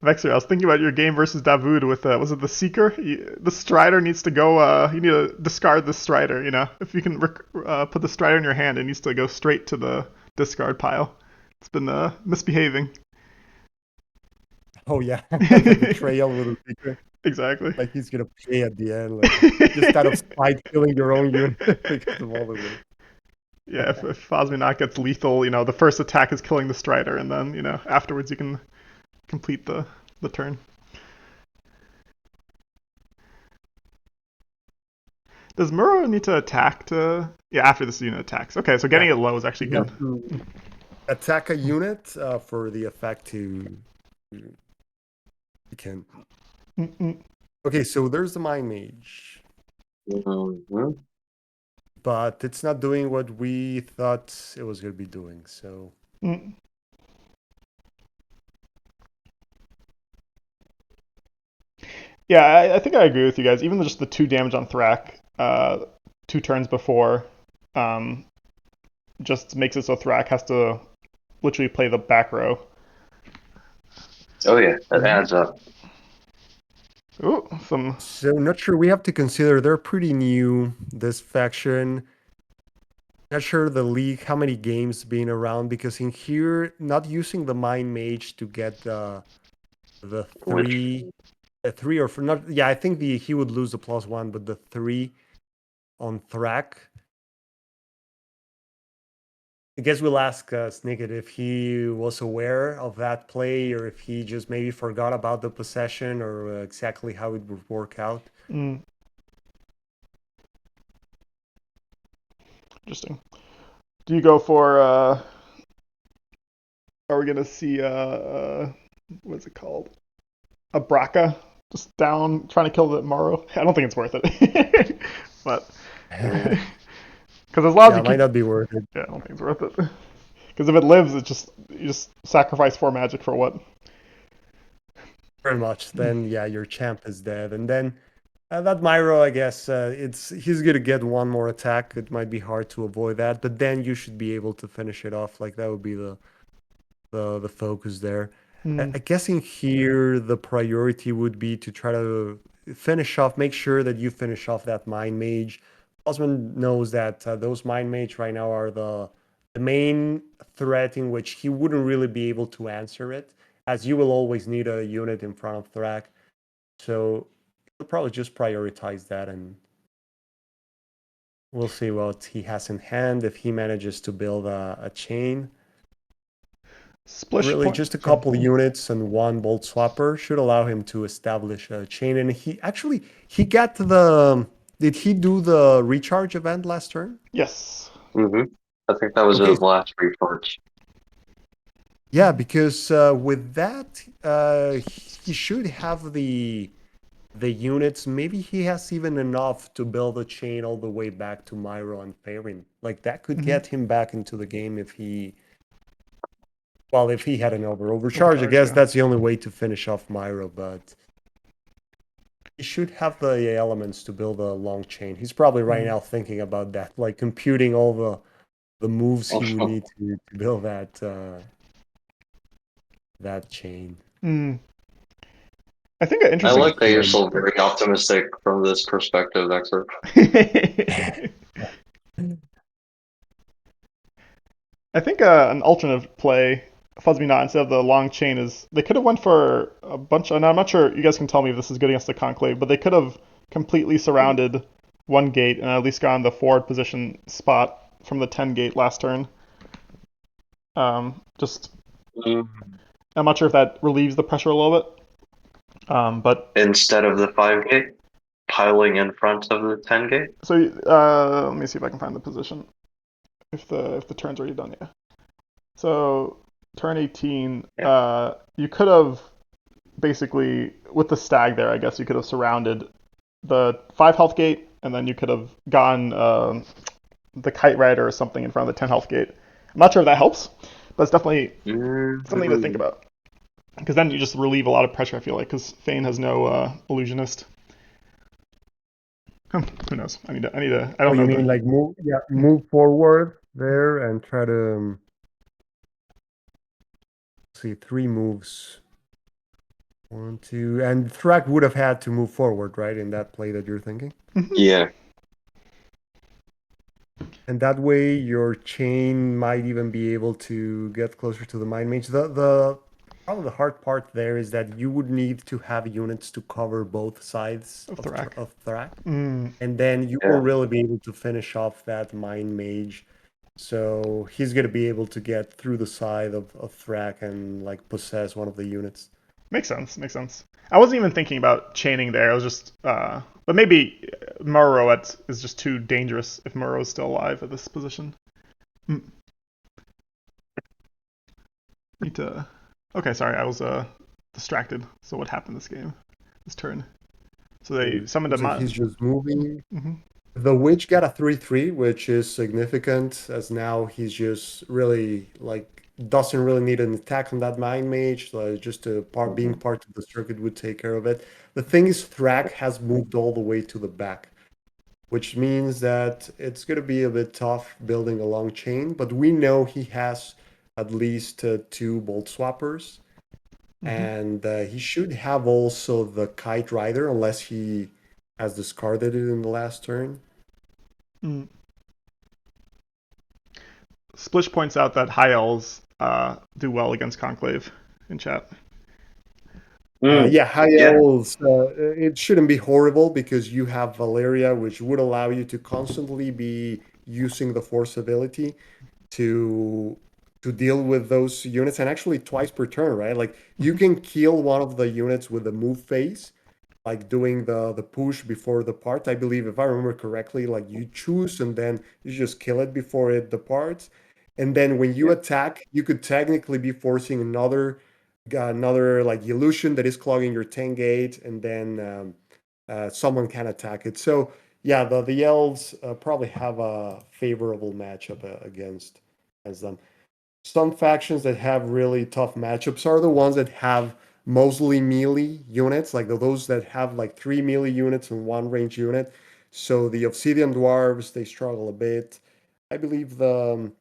Vexer, I was thinking about your game versus Davood with was it the Seeker? The Strider needs to go. You need to discard the Strider. You know, if you can put the Strider in your hand, it needs to go straight to the discard pile. It's been misbehaving. Oh yeah, the betrayal with the secret. Exactly. Like he's gonna pay at the end, like just out of spite, killing your own unit because of all the wood. Yeah, if Fozmonot gets lethal, the first attack is killing the Strider, and then afterwards you can complete the turn. Does Muro need to attack to? Yeah, after this unit attacks. Okay, so getting Yeah, it low is actually you have good. to attack a unit for the effect to you can. Mm-mm. Okay, so there's the mind mage, mhm. but it's not doing what we thought it was gonna be doing. So Mm. Yeah, I think I agree with you guys. Even just the 2 damage on Thrak, 2 turns before, um, just makes it so Thrak has to literally play the back row. Oh yeah, that Mhm. adds up. Ooh, some. so not sure. We have to consider they're pretty new. This faction. Not sure the league how many games being around because in here not using the mind mage to get the Which three or for not yeah I think he would lose the +1 but the 3 on Thrak. I guess we'll ask Snicket if he was aware of that play or if he just maybe forgot about the possession or exactly how it would work out. Mm, Interesting. Do you go for? Are we gonna see? What's it called? A Braca just down trying to kill the Morrow. I don't think it's worth it. But Yeah, because as long as you it might keep, not be worth it. yeah, I don't think it's worth it. Because if it lives, it's just you just sacrifice 4 magic for what? Very much. Then yeah, your champ is dead, and then that Myro, I guess, he's gonna get one more attack. It might be hard to avoid that, but then you should be able to finish it off. Like that would be the focus there. Hmm. I guess in here the priority would be to try to finish off, make sure that you finish off that Mind Mage. Osman knows that those Mind Mage right now are the main threat in which he wouldn't really be able to answer it, as you will always need a unit in front of Thrak. So he'll probably just prioritize that, and we'll see what he has in hand if he manages to build a chain. Splish Really, point. just a Sorry. couple units and one bolt swapper should allow him to establish a chain. And he got the. Did he do the recharge event last turn? Yes. Hmm. I think that was Okay, his last recharge. yeah, because with that, he should have the units. Maybe he has even enough to build a chain all the way back to Myro and Farin. Like that could Mhm. get him back into the game if he. Well, if he had an overcharge, I Overcharge, guess yeah. that's the only way to finish off Myro, but he should have the elements to build a long chain. He's probably right Mm. now thinking about that, like computing all the moves he would need to build that chain. Mm. I think an I interesting. like that you're so very optimistic from this perspective, Vexer. I think an alternate play, Fozmonot, instead of the long chain, is they could have went for a bunch. And I'm not sure. You guys can tell me if this is good against the conclave, but they could have completely surrounded one gate and at least gotten the forward position spot from the 10 gate last turn. Just I'm not sure if that relieves the pressure a little bit. But Instead of the 5 gate, piling in front of the 10 gate. so let me see if I can find the position. If the turn's already done, yeah. So turn 18, Yeah. you could have basically with the stag there. I guess you could have surrounded the 5 health gate, and then you could have gotten the kite rider or something in front of the 10 health gate. I'm not sure if that helps, but it's definitely something to think Mhm. about. Because then you just relieve a lot of pressure. I feel like because Fane has no illusionist. Who knows? I Oh, don't you know the. mean like move forward there and try to see 3 moves. 1, 2, and Thrak would have had to move forward, right, in that play that you're thinking. Yeah. And that way, your chain might even be able to get closer to the Mind Mage. Probably the hard part there is that you would need to have units to cover both sides Of of Thrak. Thrak, Mm, and then you Yeah. will really be able to finish off that Mind Mage. So he's gonna be able to get through the side of Thrak and like possess one of the units. makes sense. Makes sense. I wasn't even thinking about chaining there. I was just, but maybe Murrow is just too dangerous if Murrow is still alive at this position. Mm, need to. Okay, sorry, I was distracted. So what happened this game, this turn? So they summoned a Looks like mod. he's just moving. Mm-hmm. The Witch got a 3/3, which is significant, as now he's just really like doesn't really need an attack on that Mind Mage. Just being part of the circuit would take care of it. The thing is, Thrak has moved all the way to the back, which means that it's going to be a bit tough building a long chain. But we know he has at least 2 bolt swappers, Mm-hmm. and he should have also the Kite Rider, unless he has discarded it in the last turn. Mm. Splish points out that high elves do well against conclave in chat. Yeah, high Yeah. elves. It shouldn't be horrible because you have Valeria, which would allow you to constantly be using the force ability to deal with those units, and actually twice per turn, right? Like you Mm-hmm. can kill one of the units with the move phase, like doing the push before the part. I believe, if I remember correctly, like you choose and then you just kill it before it departs. And then when you Yeah. attack, you could technically be forcing another like illusion that is clogging your 10 gate, and then someone can attack it. So yeah, the elves probably have a favorable matchup against them. Some factions that have really tough matchups are the ones that have mostly melee units, like those that have like 3 melee units and 1 range unit. So the Obsidian Dwarves, they struggle a bit. I believe the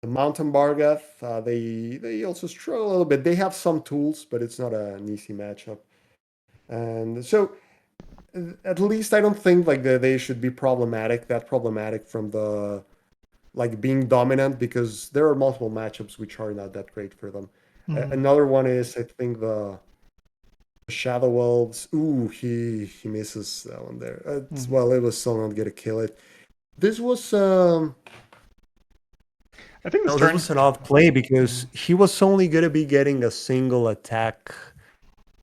Mountain Bargath, they also struggle a little bit. They have some tools, but it's not an easy matchup. And so at least I don't think like they should be that problematic from the like being dominant, because there are multiple matchups which are not that great for them. Another one is, I think, the Shadow Elves. Ooh, he misses that one there. Well, it was still not gonna kill it. This was I think this no, this turn. was an odd play because he was only gonna be getting a single attack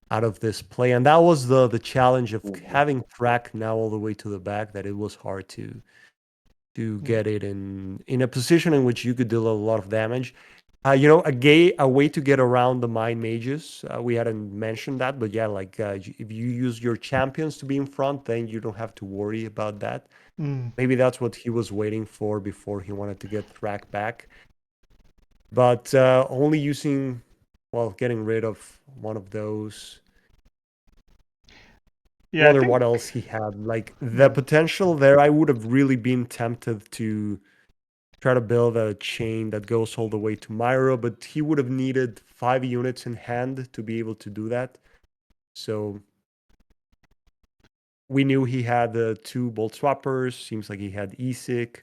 out of this play, and that was the challenge of having Thrak now all the way to the back, that it was hard to get it in a position in which you could deal a lot of damage. A way to get around the Mind Mages. We hadn't mentioned that, but yeah, like if you use your champions to be in front, then you don't have to worry about that. Maybe that's what he was waiting for before he wanted to get Thrak back. But only using, well, getting rid of one of those. Yeah, I Wonder think what else he had. Like the potential there, I would have really been tempted to try to build a chain that goes all the way to Myra, but he would have needed 5 units in hand to be able to do that. So we knew he had the 2 bolt swappers. Seems like he had Isik.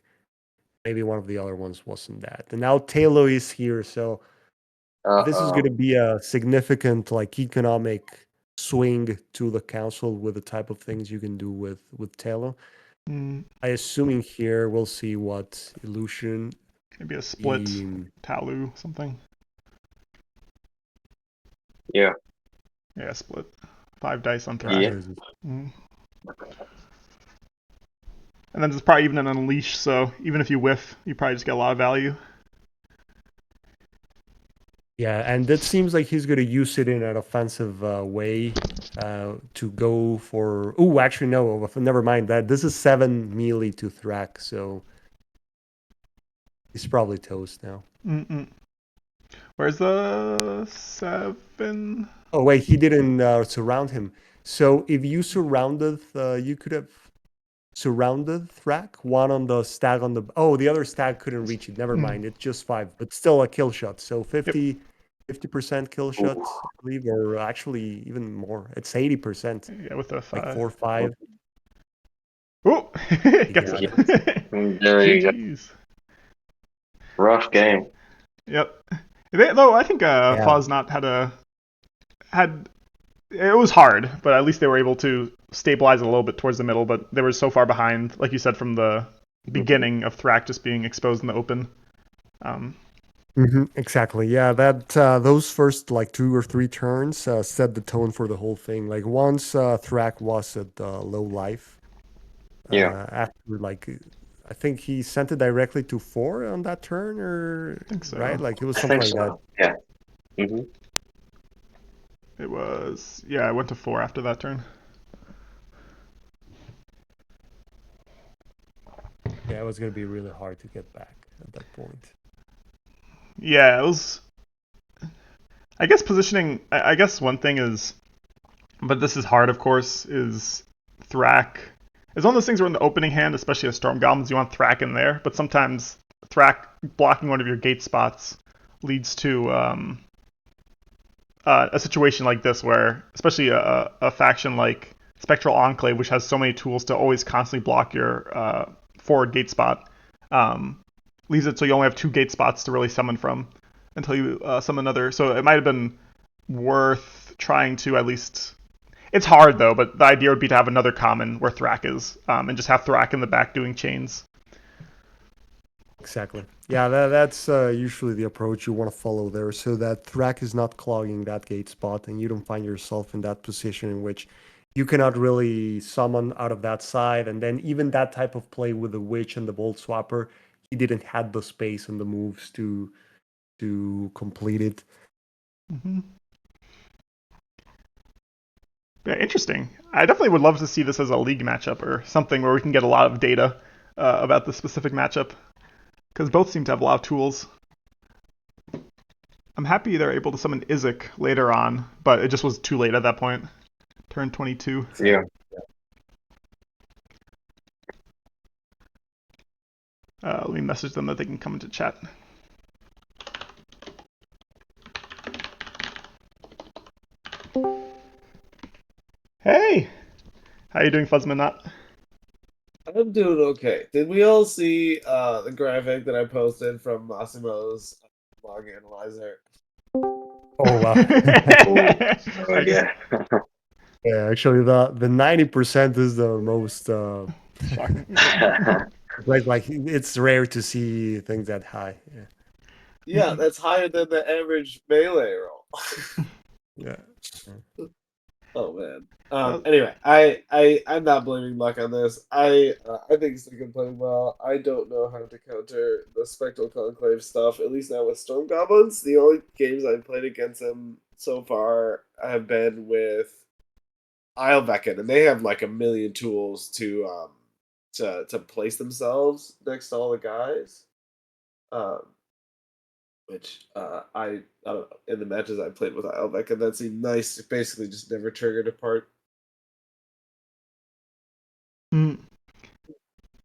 Maybe one of the other ones wasn't that. And now Talo is here, so this is going to Uh-oh. be a significant like economic swing to the council with the type of things you can do with Talo. I assuming here we'll see what illusion. maybe a split the- Talu something. Yeah. Yeah, split. 5 dice on Thrak. Yeah. And then there's probably even an unleash, so even if you whiff, you probably just get a lot of value. Yeah, and it seems like he's going to use it in an offensive way to go for. Oh, actually, no. Never mind that. This is 7 melee to Thrak, so he's probably toast now. Where's the 7? Oh wait, he didn't surround him. So if you surrounded, you could have surrounded Thrak. One on the stag on the. Oh, the other stag couldn't reach it. Never mind. It's just 5, but still a kill shot. So 50% kill shot, I believe, or actually even more. It's 80%. Yeah, with the 5. Like 4 5. Oh, gets got it. There you go. Jeez. Rough game. Yep. Though I think Yeah. Fozmonot had it was hard, but at least they were able to stabilize it a little bit towards the middle. But they were so far behind, like you said, from the beginning of Thrak just being exposed in the open. Exactly. Yeah, that those first like 2 or 3 turns set the tone for the whole thing. Like once Thrak was at low life, Yeah. after like I think he sent it directly to 4 on that turn, or I think so. right? Like it was I something think like so. Yeah. Mm-hmm. It was, yeah, I went to 4 after that turn. that. Yeah, it was gonna be really hard to get back at that point. Yeah, it was. I guess positioning. I guess one thing is, but this is hard, of course, is Thrak. It's one of those things where in the opening hand, especially as Storm Goblins, you want Thrak in there, but sometimes Thrak blocking one of your gate spots leads to a situation like this where, especially a faction like Spectral Enclave, which has so many tools to always constantly block your forward gate spot, leaves it so you only have 2 gate spots to really summon from until you summon another. So it might have been worth trying to at least. It's hard though, but the idea would be to have another common where Thrak is, and just have Thrak in the back doing chains. Exactly. Yeah, that's usually the approach you want to follow there, so that Thrak is not clogging that gate spot, and you don't find yourself in that position in which you cannot really summon out of that side. And then even that type of play with the Witch and the Bolt Swapper, he didn't have the space and the moves to complete it. Mm-hmm. Yeah, interesting. I definitely would love to see this as a league matchup or something where we can get a lot of data about the specific matchup, because both seem to have a lot of tools. I'm happy they're able to summon Izek later on, but it just was too late at that point. Turn 22. Yeah. Let me message them that they can come into chat. Hey! How you doing, Fozmonot? I'm doing okay. Did we all see the graphic that I posted from Massimo's log analyzer? Oh wow. Oh, yeah. Yeah, actually the 90% is the most Shocking. right, like it's rare to see things that high. Yeah. Yeah, that's higher than the average melee roll. Yeah. Oh man. Uh, Anyway, I'm not blaming luck on this. I think Snikkit2nd playing well. I don't know how to counter the Spectral Conclave stuff. At least not with Storm Goblins. The only games I've played against them so far have been with Islevecken, and they have like a million tools to place themselves next to all the guys. Um, which I don't know, in the matches I played with Islevecken, that seemed nice. It basically just never triggered a part. mm,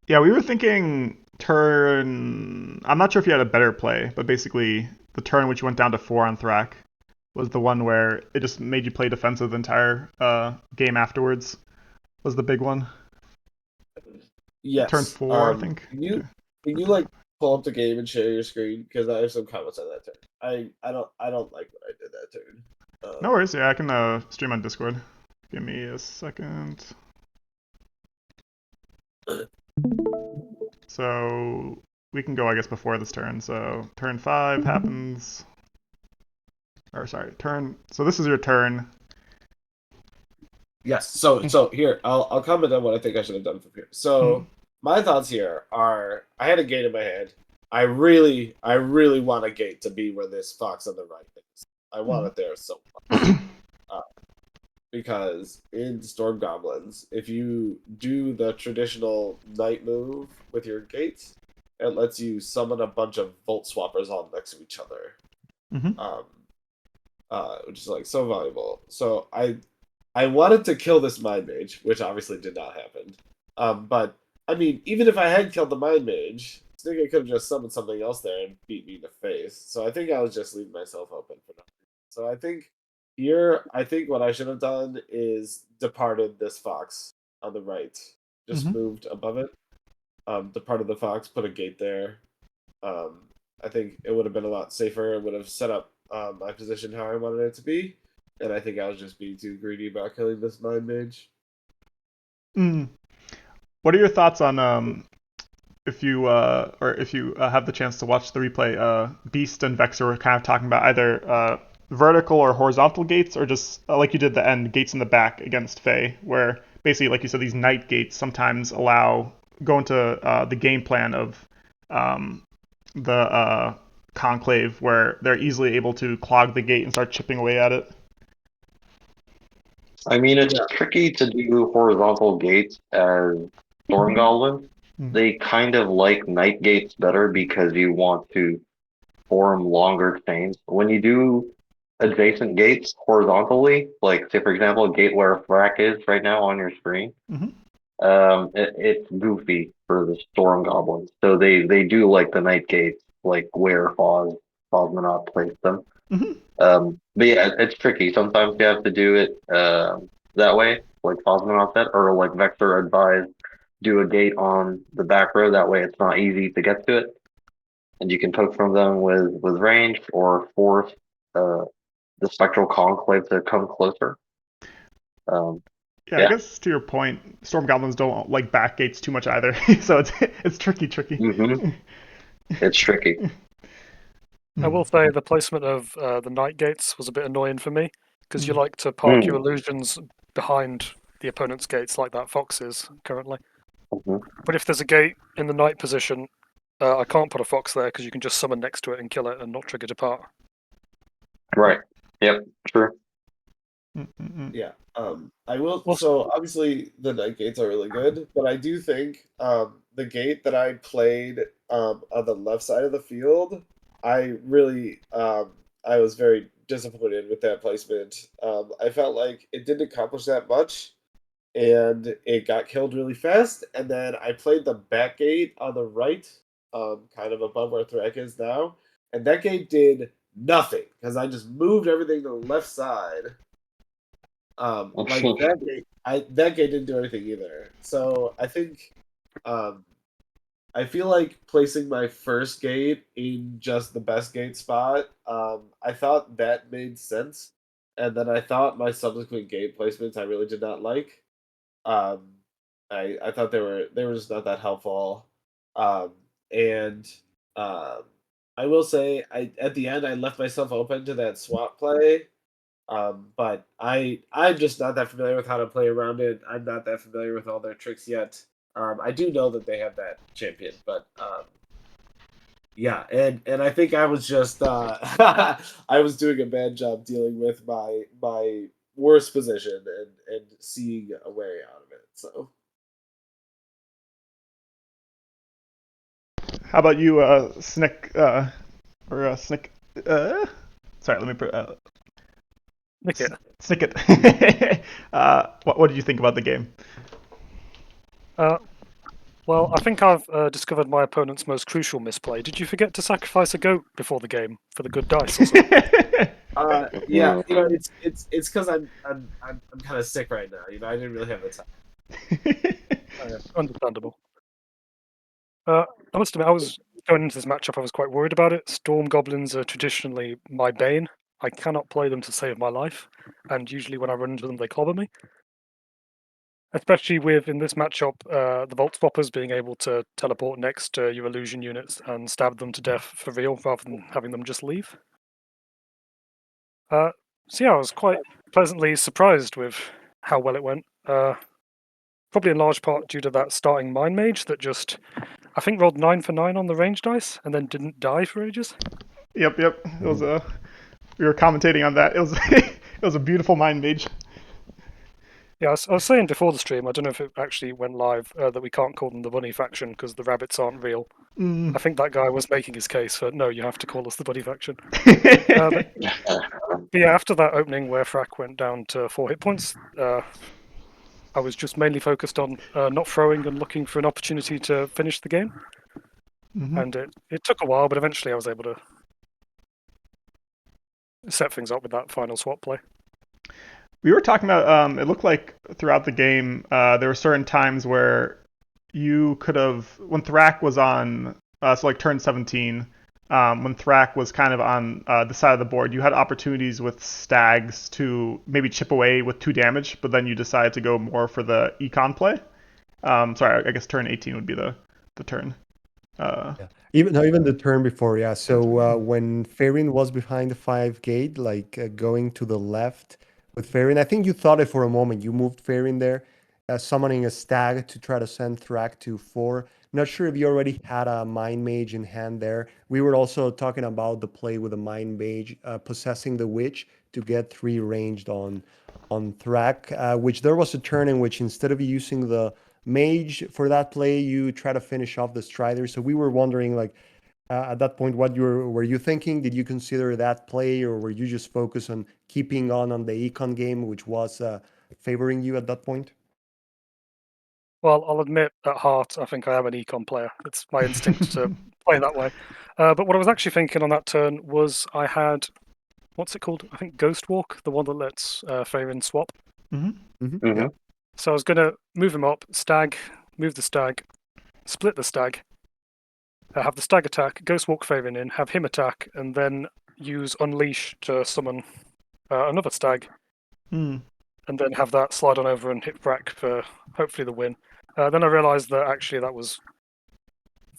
yeah, we were thinking turn. I'm not sure if you had a better play, but basically the turn which went down to 4 on Thrak was the one where it just made you play defensive the entire game afterwards. Was the big one. Turn Yes. 4, I think. Can you like pull up the game and share your screen? Because I have some comments on that turn. I don't like what I did that turn. No worries. Yeah, I can stream on Discord. Give me a second. So we can go, I guess, before this turn. So turn 5 happens. Or sorry, turn. So this is your turn. Yes. So here, I'll comment on what I think I should have done from here. So my thoughts here are: I had a gate in my hand. I really want a gate to be where this fox on the right is. I want it there so much. Because in Storm Goblins, if you do the traditional night move with your gates, it lets you summon a bunch of Volt Swappers all next to each other. Mm-hmm. Which is like so valuable. So I wanted to kill this Mind Mage, which obviously did not happen. But I mean, even if I had killed the Mind Mage, I think I could have just summoned something else there and beat me in the face. So I think I was just leaving myself open for nothing. So I think here, I think what I should have done is departed this fox on the right, just moved above it. Departed the fox, put a gate there. I think it would have been a lot safer. It would have set up my position how I wanted it to be. And I think I was just being too greedy about killing this Mind Mage. What are your thoughts on if you have the chance to watch the replay? Beast and Vexer were kind of talking about either vertical or horizontal gates, or just like you did the end gates in the back against Faye, where basically, like you said, these night gates sometimes go into the game plan of the conclave, where they're easily able to clog the gate and start chipping away at it. I mean, it's tricky to do horizontal gates as Storm Goblins. They kind of like night gates better because you want to form longer chains. When you do adjacent gates horizontally, like say for example, a gate where Frack is right now on your screen, it's goofy for the Storm Goblins. So they do like the night gates, like where Fozmonot placed them. But yeah, it's tricky. Sometimes you have to do it that way, like Fozmonot said, or like Vexer advised, do a gate on the back row. That way, it's not easy to get to it, and you can poke from them with range or force the Spectral Conclave to come closer. Yeah, I guess to your point, Storm Goblins don't like back gates too much either, so it's tricky. It's tricky. I will say the placement of the night gates was a bit annoying for me, because you like to park your illusions behind the opponent's gates like that fox is currently. Mhm. But if there's a gate in the knight position, I can't put a fox there because you can just summon next to it and kill it and not trigger depart. Right. Yep. True. Yeah. I will. Well, So obviously the night gates are really good, but I do think the gate that I played on the left side of the field, I really I was very disappointed with that placement. I felt like it didn't accomplish that much, and it got killed really fast. And then I played the back gate on the right, kind of above where Thrak is now, and that gate did nothing because I just moved everything to the left side. Like that gate didn't do anything either. So I think, I feel like placing my first gate in just the best gate spot. I thought that made sense, and then I thought my subsequent gate placements I really did not like. Um, I thought they were just not that helpful. And um, I will say I at the end I left myself open to that swap play. But I'm just not that familiar with how to play around it. I'm not that familiar with all their tricks yet. I do know that they have that champion, but yeah, and I think I was just I was doing a bad job dealing with my worst position and seeing a way out of it. So How about you, Snick? Sorry, let me put Snikkit. Snikkit. What did you think about the game? Well, I think I've discovered my opponent's most crucial misplay. Did you forget to sacrifice a goat before the game for the good dice or something? yeah, it's because I'm kind of sick right now. I didn't really have the time. Understandable. I must admit, I was going into this matchup. I was quite worried about it. Storm goblins are traditionally my bane. I cannot play them to save my life, and usually when I run into them, they clobber me. Especially with in this matchup, the Vault Swappers being able to teleport next to your illusion units and stab them to death for real, rather than having them just leave. So yeah, I was quite pleasantly surprised with how well it went. Probably in large part due to that starting Mind Mage that just, I think, rolled 9 for 9 on the range dice and then didn't die for ages. Yep. It was we were commentating on that. It was it was a beautiful mind mage. Yeah, I was saying before the stream, I don't know if it actually went live, that we can't call them the bunny faction because the rabbits aren't real. I think that guy was making his case for, no, you have to call us the bunny faction. But yeah, after that opening where Frak went down to 4 hit points, I was just mainly focused on not throwing and looking for an opportunity to finish the game. And it took a while, but eventually I was able to set things up with that final swap play. We were talking about. It looked like throughout the game, there were certain times where you could have, when Thrak was on, so like turn 17, when Thrak was kind of on the side of the board, you had opportunities with stags to maybe chip away with 2 damage, but then you decided to go more for the econ play. Sorry, I guess turn 18 would be the turn. Yeah. Even the turn before, yeah. So when Farin was behind the 5 gate, like going to the left with Farin, I think you thought it for a moment. You moved Farin there, summoning a stag to try to send Thrak to 4. Not sure if you already had a Mind Mage in hand there. We were also talking about the play with a Mind Mage possessing the Witch to get 3 ranged on Thrak, which there was a turn in which instead of using the Mage for that play, you try to finish off the Strider. So we were wondering, like, at that point, what were you thinking? Did you consider that play, or were you just focused on keeping on the econ game, which was favoring you at that point? Well, I'll admit at heart, I think I am an econ player. It's my instinct to play that way. But what I was actually thinking on that turn was I had, what's it called? I think Ghost Walk, the one that lets Farin swap. Yeah. So I was going to move him up, stag, move the stag, split the stag, have the stag attack, Ghost Walk Farin in, have him attack, and then use Unleash to summon another stag, and then have that slide on over and hit Brack for hopefully the win. Then I realised that actually that was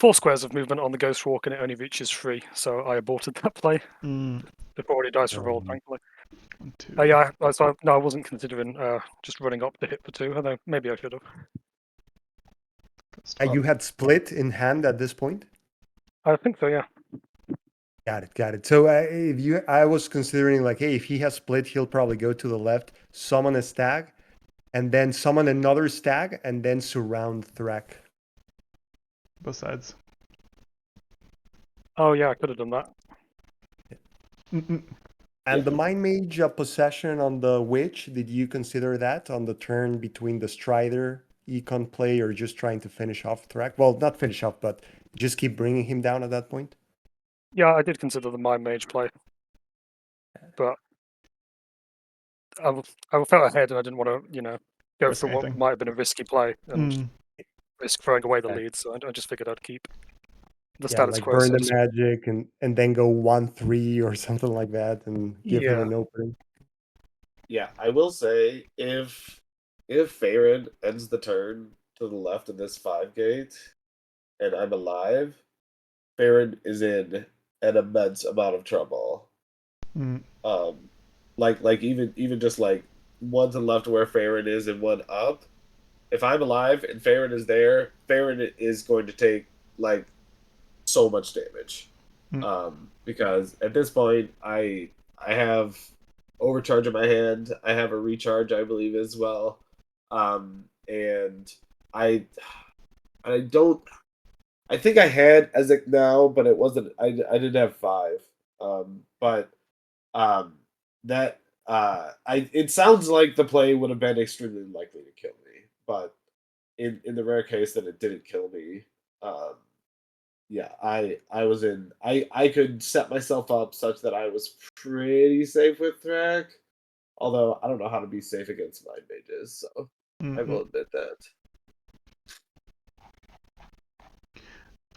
4 squares of movement on the Ghost Walk and it only reaches 3, so I aborted that play before any dice were rolled, thankfully. 1, 2. Yeah, no, I wasn't considering just running up to hit for 2. Although maybe I should have. You had split in hand at this point? I think so. Yeah. Got it. So I was considering like, hey, if he has split, he'll probably go to the left, summon a stag, and then summon another stag, and then surround Threk. Both sides. Oh yeah, I could have done that. And Yeah. the Mind Mage possession on the Witch, did you consider that on the turn between the Strider econ play, or just trying to finish off Threk? Well, not finish off, but just keep bringing him down at that point? Yeah, I did consider the Mind Mage play, but I felt ahead and I didn't want to, go Risk for what anything. might have been a risky play and risk throwing away the Yeah. lead. So I just figured I'd keep the Yeah, status like quo. burn So the to speak. magic and then go 1-3 or something like that and give him Yeah. an opening. Yeah, I will say if Farron ends the turn to the left in this 5 gate and I'm alive, Farron is in an immense amount of trouble. Mm. Like even just like one to the left where Farron is and one up. If I'm alive and Farron is there, Farron is going to take like so much damage. Because at this point I have overcharge in my hand. I have a recharge, I believe, as well. And I don't. I think I had Ezek now, but it wasn't. I didn't have 5. But that it sounds like the play would have been extremely likely to kill me, but in the rare case that it didn't kill me, um, yeah, I was in. I could set myself up such that I was pretty safe with Threk. Although I don't know how to be safe against mind mages, so I will admit that.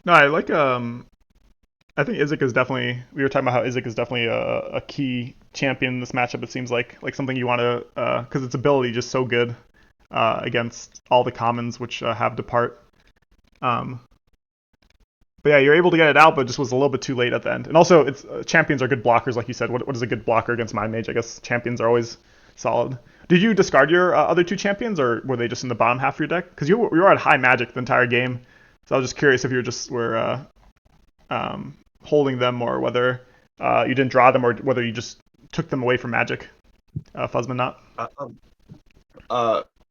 No, I like I think Izzet is definitely. We were talking about how Izzet is definitely a key champion in this matchup. It seems like something you want to because its ability just so good against all the commons which have depart. But yeah, you're able to get it out, but just was a little bit too late at the end. And also, it's champions are good blockers, like you said. What is a good blocker against Mind Mage? I guess champions are always solid. Did you discard your other 2 champions, or were they just in the bottom half of your deck? Because you were at high magic the entire game, so I was just curious if you were holding them, or whether you didn't draw them, or whether you just took them away from magic. Fozmonot.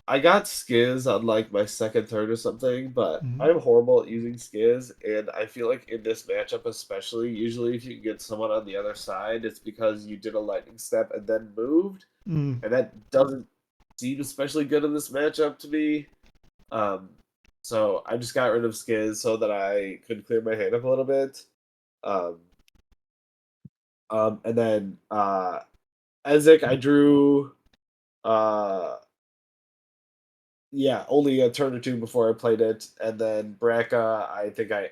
I got Skiz on like my second turn or something, but I'm horrible at using Skiz, and I feel like in this matchup especially, usually if you can get someone on the other side, it's because you did a lightning step and then moved, and that doesn't seem especially good in this matchup to me. So I just got rid of Skiz so that I could clear my hand up a little bit. And then Ezek, I drew only a turn or 2 before I played it, and then Braca, I think I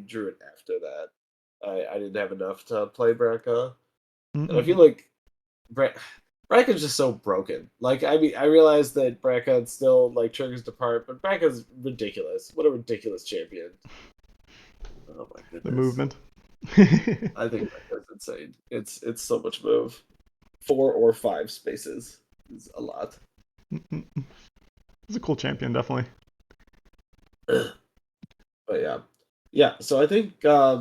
drew it after that. I didn't have enough to play Braca, and I feel like Braca's just so broken. Like I mean, I realize that Braca still like triggers depart, but Braca's ridiculous. What a ridiculous champion! Oh my goodness, the movement. I think Braca's insane. It's so much move. 4 or 5 spaces is a lot. He's a cool champion, definitely. But yeah. So I think I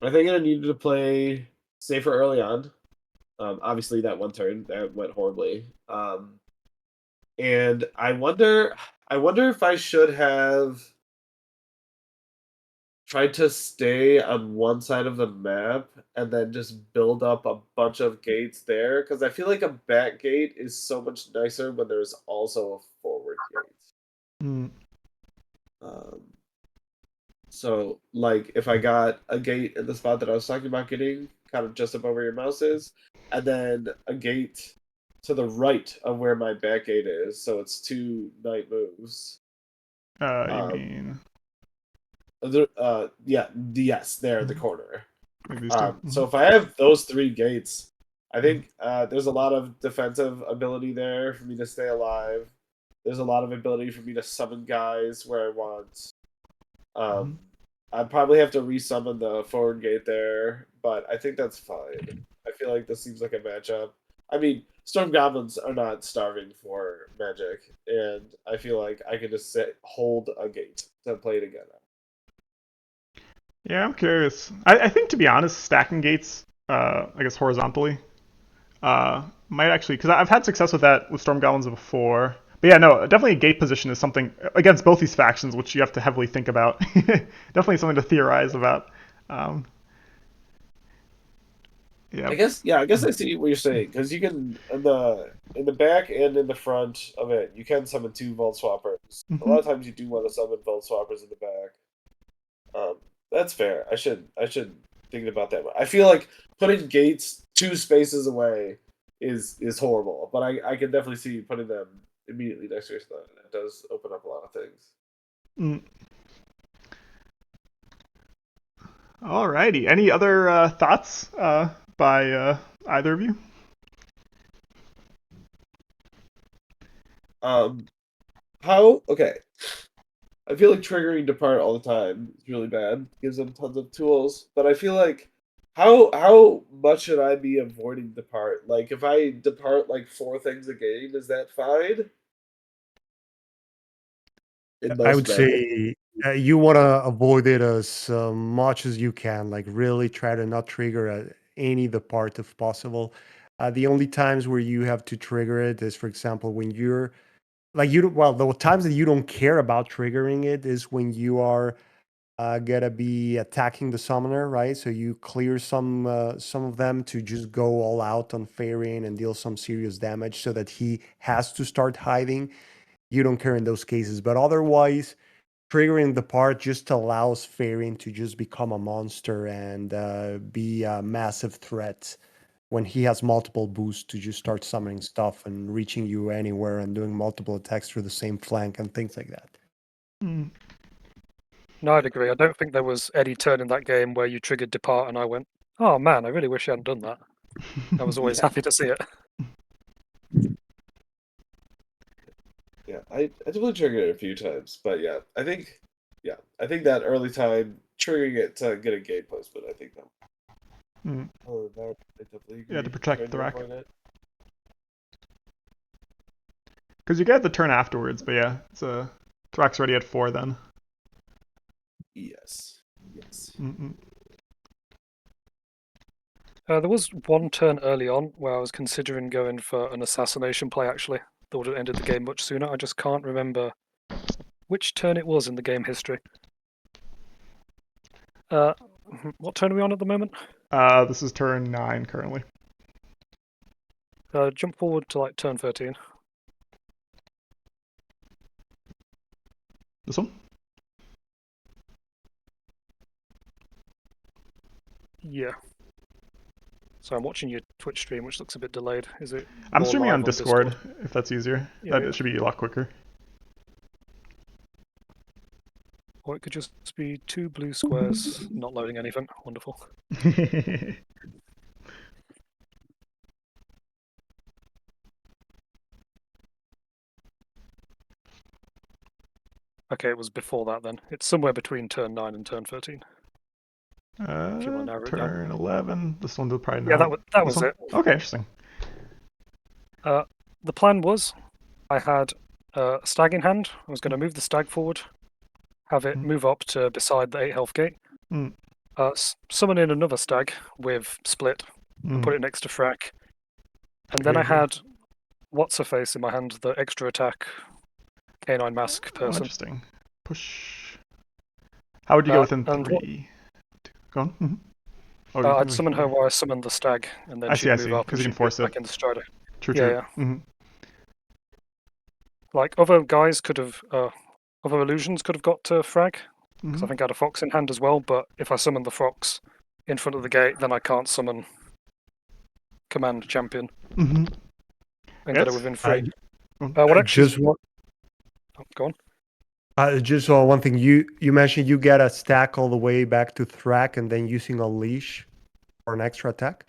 needed to play safer early on. Obviously, that one turn that went horribly. And I wonder if I should have tried to stay on one side of the map and then just build up a bunch of gates there, because I feel like a back gate is so much nicer when there's also a forward gate. So, like, if I got a gate in the spot that I was talking about getting, kind of just above where your mouse is, and then a gate to the right of where my back gate is, so it's 2 night moves. You mean? Yes, there in the corner. Like these 2? So if I have those 3 gates, I think there's a lot of defensive ability there for me to stay alive. There's a lot of ability for me to summon guys where I want. I'd probably have to resummon the forward gate there, but I think that's fine. I feel like this seems like a matchup I mean, storm goblins are not starving for magic, and I feel like I can just hold a gate to play it again. Yeah, I'm curious. I think, to be honest, stacking gates, I guess horizontally, might actually, because I've had success with that with Storm Goblins before. But yeah, no, definitely a gate position is something against both these factions, which you have to heavily think about. Definitely something to theorize about. Um, yeah. I guess I see what you're saying because you can in the back and in the front of it you can summon two Vault Swappers. A lot Hmm. of times you do want to summon Vault Swappers in the back. That's fair. I should think about that. I feel like putting gates two spaces away is horrible, but I can definitely see putting them immediately next to each other. It does open up a lot of things. Mm. Alrighty. Any other thoughts by either of you? How okay. I feel like triggering depart all the time is really bad. Gives them tons of tools, but I feel like how much should I be avoiding depart? Like if I depart like four things a game, is that fine? In I most would matches. say you want to avoid it as much as you can. Like really try to not trigger any the part if possible. The only times where you have to trigger it is, for example, when you're like you. Well, the times that you don't care about triggering it is when you are gonna be attacking the summoner, right? So you clear some of them to just go all out on Farian and deal some serious damage, so that he has to start hiding. You don't care in those cases, but otherwise triggering the part just allows Farian to just become a monster and be a massive threat when he has multiple boosts to just start summoning stuff and reaching you anywhere and doing multiple attacks through the same flank and things like that. Mm. No, I'd agree. I don't think there was any turn in that game where you triggered depart and I went, oh man, I really wish I hadn't done that. I was always Yeah. happy to see it. Yeah, I definitely triggered it a few times, but I think that early time triggering it to get a game placement, I think that. Mm. Oh, that I definitely Yeah, to agree. protect Trying the to rack. avoid it. Because you get the turn afterwards, but yeah, it's Thrax ready at 4 then. Yes. Yes. Mm-mm. There was one turn early on where I was considering going for an assassination play, actually. That would have ended the game much sooner. I just can't remember which turn it was in the game history. What turn are we on at the moment? This is turn 9 currently. Jump forward to like turn 13. This one? Yeah. So I'm watching your Twitch stream, which looks a bit delayed. Is it I'm more streaming live on Discord, if that's easier. Yeah, That should be a lot quicker. Or it could just be two blue squares not loading anything. Wonderful. Okay, it was before that then. It's somewhere between turn 9 and turn 13. If you want to narrow it down. Turn 11. This one will probably Yeah, now. that This was one? it. Okay, interesting. The plan was I had a stag in hand. I was going to move the stag forward, have it move up to beside the 8 health gate, Mm. Summon in another stag with split and put it next to Frack. And then I had what's her face in my hand, the extra attack canine mask Oh, person. interesting. Push. How would you go within and 3? Go on. Mm-hmm. Oh, I'd summon her while I summoned the stag, and then I she'd see. move up Because and you can she'd be force back it. in the strider. True, Yeah, true. yeah. Mm-hmm. Like other guys could have, other illusions could have got to Frag, because Mm-hmm. I think I had a fox in hand as well. But if I summon the fox in front of the gate, then I can't summon command champion Mm-hmm. and get it within 3. What I actually? just want Go on. just one thing. You mentioned you get a stack all the way back to Thrak and then using a leash for an extra attack.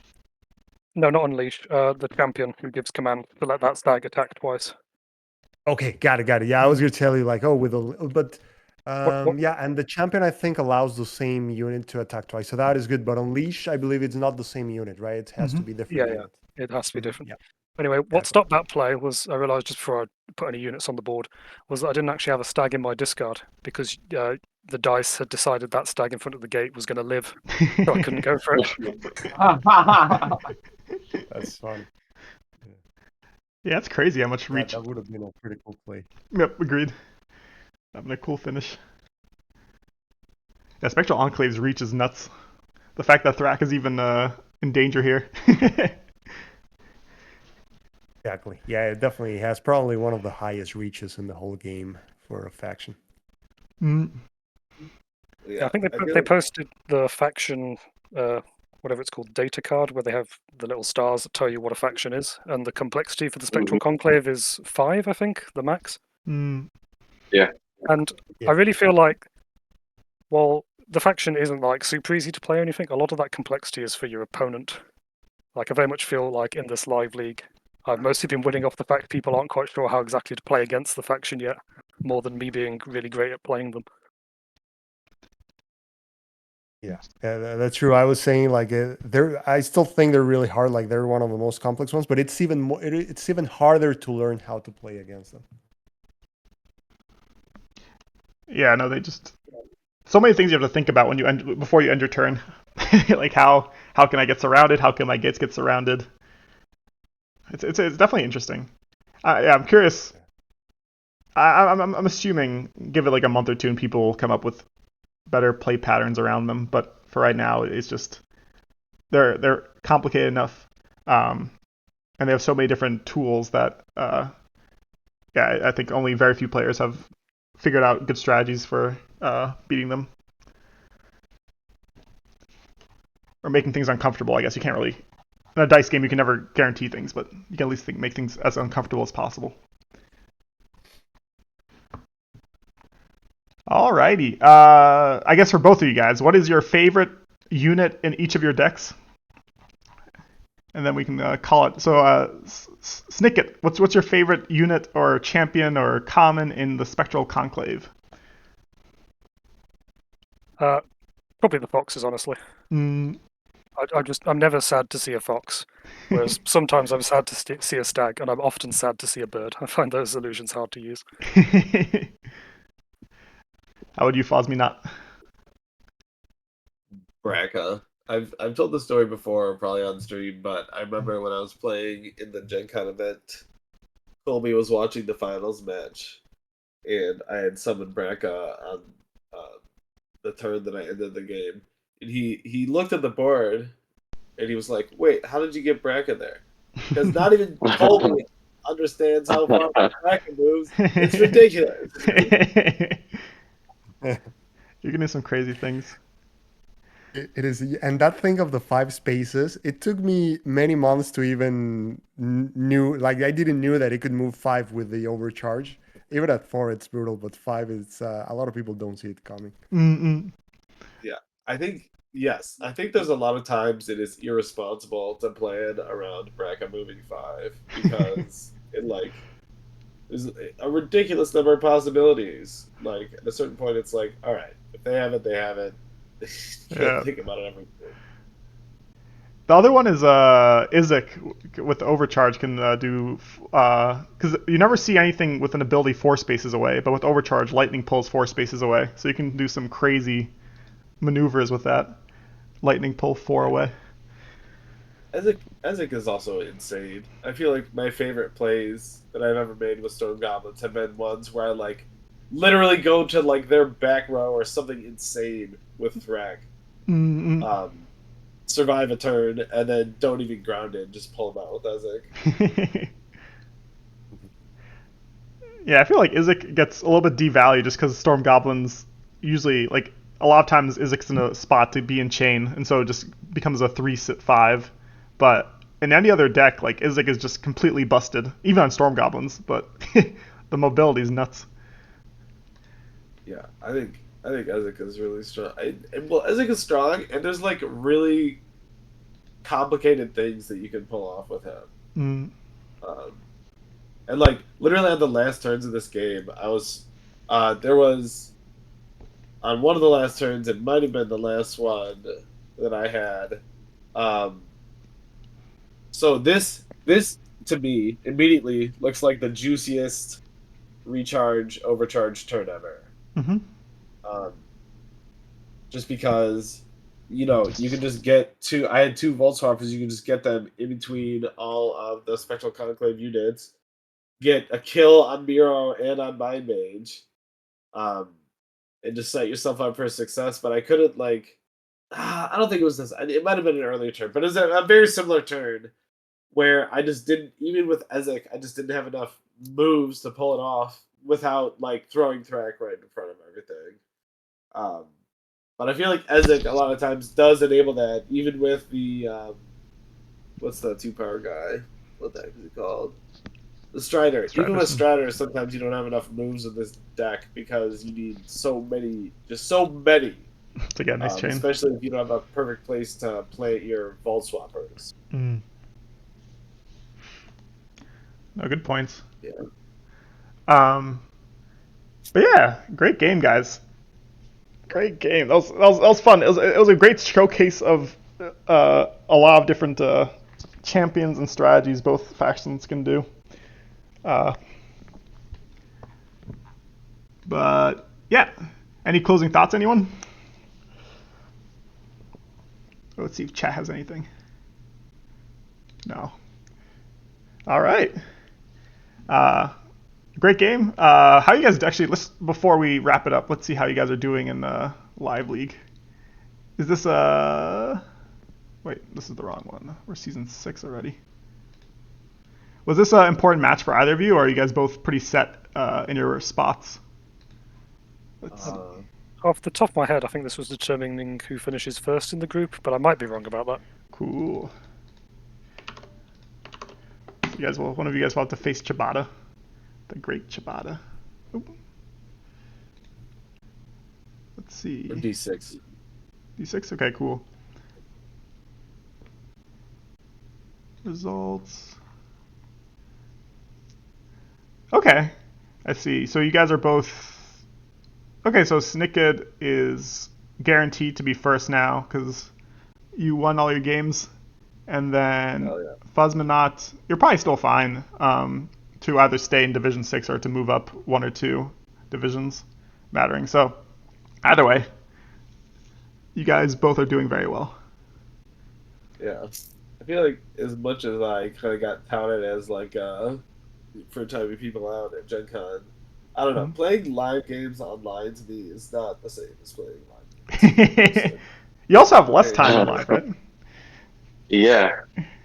No, not unleash. The champion who gives command to let that stag attack twice. Okay, got it. Yeah, I was gonna tell you like, oh, with a but Yeah, and the champion I think allows the same unit to attack twice, so that is good. But Unleash, I believe it's not the same unit, right? It has to be different Yeah, unit. it has to be different. Yeah, Anyway, what exactly. stopped that play was I realised just before I put any units on the board was that I didn't actually have a stag in my discard because the dice had decided that stag in front of the gate was going to live, so I couldn't go for it. That's funny. Yeah, it's crazy how much reach. That would have been a pretty cool play. Yep, agreed. Having a cool finish. Yeah, Spectral Enclave's reach is nuts. The fact that Thrak is even in danger here. Exactly. Yeah, it definitely has probably one of the highest reaches in the whole game for a faction. Mm. Yeah, I think feel they posted the faction, whatever it's called, data card, where they have the little stars that tell you what a faction is, and the complexity for the Spectral Conclave is 5, I think, the max. Mm. And Yeah. I really feel like, well, the faction isn't like super easy to play or anything. A lot of that complexity is for your opponent. Like I very much feel like in this live league, I've mostly been winning off the fact people aren't quite sure how exactly to play against the faction yet, more than me being really great at playing them. Yeah, that's true. I was saying like they're. I still think they're really hard. Like they're one of the most complex ones, but it's even more. It's even harder to learn how to play against them. Yeah, no, they just so many things you have to think about when you before you end your turn. Like how can I get surrounded? How can my gates get surrounded? It's definitely interesting. Yeah, I'm curious. I'm assuming give it like a month or two and people will come up with better play patterns around them. But for right now, it's just they're complicated enough, and they have so many different tools that yeah, I think only very few players have figured out good strategies for beating them or making things uncomfortable. I guess you can't really in a dice game you can never guarantee things, but you can at least make things as uncomfortable as possible. Alrighty. I guess for both of you guys, what is your favorite unit in each of your decks? And then we can call it. So, Snikkit, what's your favorite unit or champion or common in the Spectral Conclave? Probably the foxes, honestly. Mm. I'm never sad to see a fox, whereas sometimes I'm sad to see a stag, and I'm often sad to see a bird. I find those illusions hard to use. How would you, Fozmonot? Braca. I've told the story before, probably on stream, but I remember when I was playing in the Gen Con event, Colby was watching the finals match, and I had summoned Braca on the turn that I ended the game. And he looked at the board, and he was like, "Wait, how did you get Braca there?" Because not even Colby understands how far Braca moves. It's ridiculous. You're gonna do some crazy things. It is, and that thing of the 5 spaces, it took me many months to even knew. Like I didn't knew that it could move 5 with the overcharge. Even at 4, it's brutal, but 5 is a lot of people don't see it coming. Mm-mm. Yeah, I think yes. I think there's a lot of times it is irresponsible to plan around Braca moving 5 because it like there's a ridiculous number of possibilities. Like at a certain point, it's like, all right, if they have it, they have it. You can't Yeah. think about it every. The other one is Izek with the overcharge can do because you never see anything with an ability 4 spaces away, but with overcharge, lightning pulls 4 spaces away, so you can do some crazy maneuvers with that. Lightning pull 4 away. Ezek is also insane. I feel like my favorite plays that I've ever made with Storm Goblins have been ones where I like literally go to like their back row or something insane with Thrak. Mm-hmm. Survive a turn and then don't even ground it, just pull them out with Ezek. Yeah, I feel like Izek gets a little bit devalued just because Storm Goblins usually, like, a lot of times Izek's in a spot to be in chain, and so it just becomes a 3-5. But in any other deck, like, Izek is just completely busted, even on Storm Goblins, but the mobility is nuts. Yeah, I think Ezek is really strong. Well, Ezek is strong, and there's like really complicated things that you can pull off with him. Mm. And like literally on the last turns of this game, I was there was on one of the last turns, it might have been the last one that I had. Um, so this to me immediately looks like the juiciest recharge overcharge turn ever. Mm-hmm. Um, just because you can just get two. I had two Volt Swappers. You can just get them in between all of the Spectral Conclave units, get a kill on Miro and on Mind Mage, um, and just set yourself up for success. But I couldn't I don't think it was this. It might have been an earlier turn, but it was a very similar turn where I just didn't, even with Ezek, I just didn't have enough moves to pull it off without throwing Thrak right in front of everything. Um, but I feel like Ezek a lot of times does enable that, even with the what's the 2-power guy? What the heck is he called? The Strider. Even with Strider, sometimes you don't have enough moves in this deck because you need so many, just so many. To get a nice chain. Especially if you don't have a perfect place to play your Vault Swappers. Mm. No, good points. Yeah. But yeah, great game, guys. Great game. That was fun. It was a great showcase of a lot of different champions and strategies both factions can do. But yeah, any closing thoughts, anyone? Let's see if chat has anything. No. All right. Great game. How you guys actually? Before we wrap it up, let's see how you guys are doing in the live league. Is this Wait, this is the wrong one. We're season 6 already. Was this an important match for either of you, or are you guys both pretty set in your spots? Off the top of my head, I think this was determining who finishes first in the group, but I might be wrong about that. Cool. One of you guys will have to face Ciabatta. The great Ciabatta. Oop. Let's see. D6. D6? Okay, cool. Results. Okay. I see. So you guys are both... Okay, so Snikkit is guaranteed to be first now because you won all your games. And then Fozmonot, you're probably still fine to either stay in Division 6 or to move up 1 or 2 divisions mattering. So either way, you guys both are doing very well. Yeah. I feel like as much as I kind of got touted as for timing people out at Gen Con, I don't know. Mm-hmm. Playing live games online to me is not the same as playing live games. You also have less time in live, right? Yeah.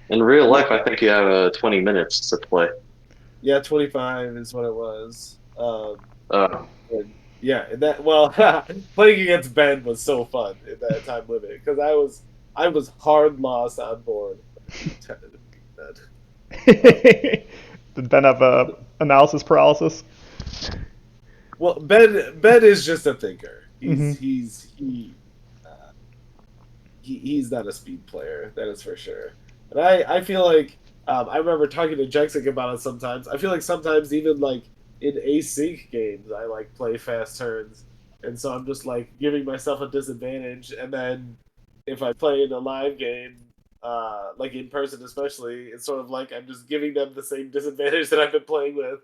In real life, I think you have 20 minutes to play. Yeah, 25 is what it was. Yeah, playing against Ben was so fun in that time limit because I was hard lost on board. Did Ben have analysis paralysis? Well, Ben is just a thinker. He's not a speed player, that is for sure. And I feel like I remember talking to Jackson about it sometimes. I feel like sometimes even in async games, I play fast turns, and so I'm just giving myself a disadvantage. And then if I play in a live game, in person especially, it's sort of like I'm just giving them the same disadvantage that I've been playing with.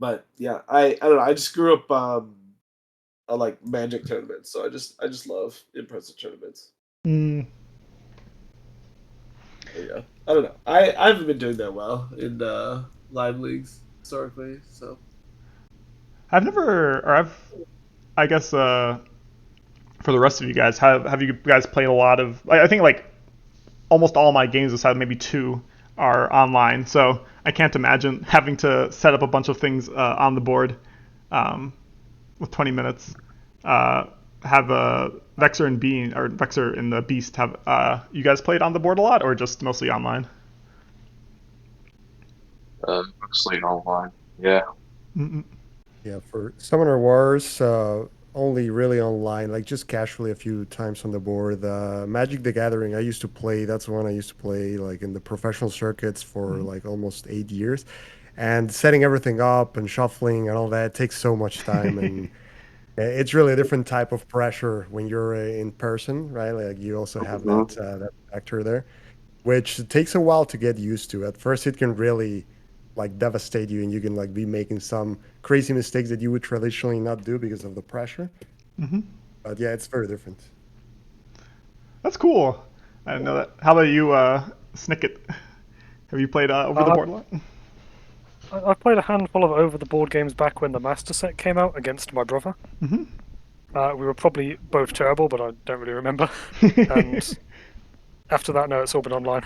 But yeah, I don't know. I just grew up I like Magic tournaments, so I just love in-person tournaments. Mm. Yeah, I don't know. I haven't been doing that well in live leagues historically, so I guess for the rest of you guys, have you guys played a lot of? I think almost all my games, aside maybe 2, are online. So I can't imagine having to set up a bunch of things on the board with 20 minutes. Have Vexer and Vexer and the Beast have you guys played on the board a lot or just mostly online? Mostly online. Yeah. Mm-mm. Yeah, for Summoner Wars, only really online, just casually a few times on the board. Magic the Gathering, I used to play. That's one I used to play in the professional circuits for almost 8 years, and setting everything up and shuffling and all that takes so much time, and It's really a different type of pressure when you're in person, right? Like you also have Mhm. that factor there, which takes a while to get used to. At first, it can really like devastate you, and you can like be making some crazy mistakes that you would traditionally not do because of the pressure. Hmm. But yeah, it's very different. That's cool. I didn't know that. How about you, Snicket? Have you played over the Uh, board a lot? I've played a handful of over the board games back when the Master Set came out against my brother. Hmm. We were probably both terrible, but I don't really remember. And after that, no, it's all been online.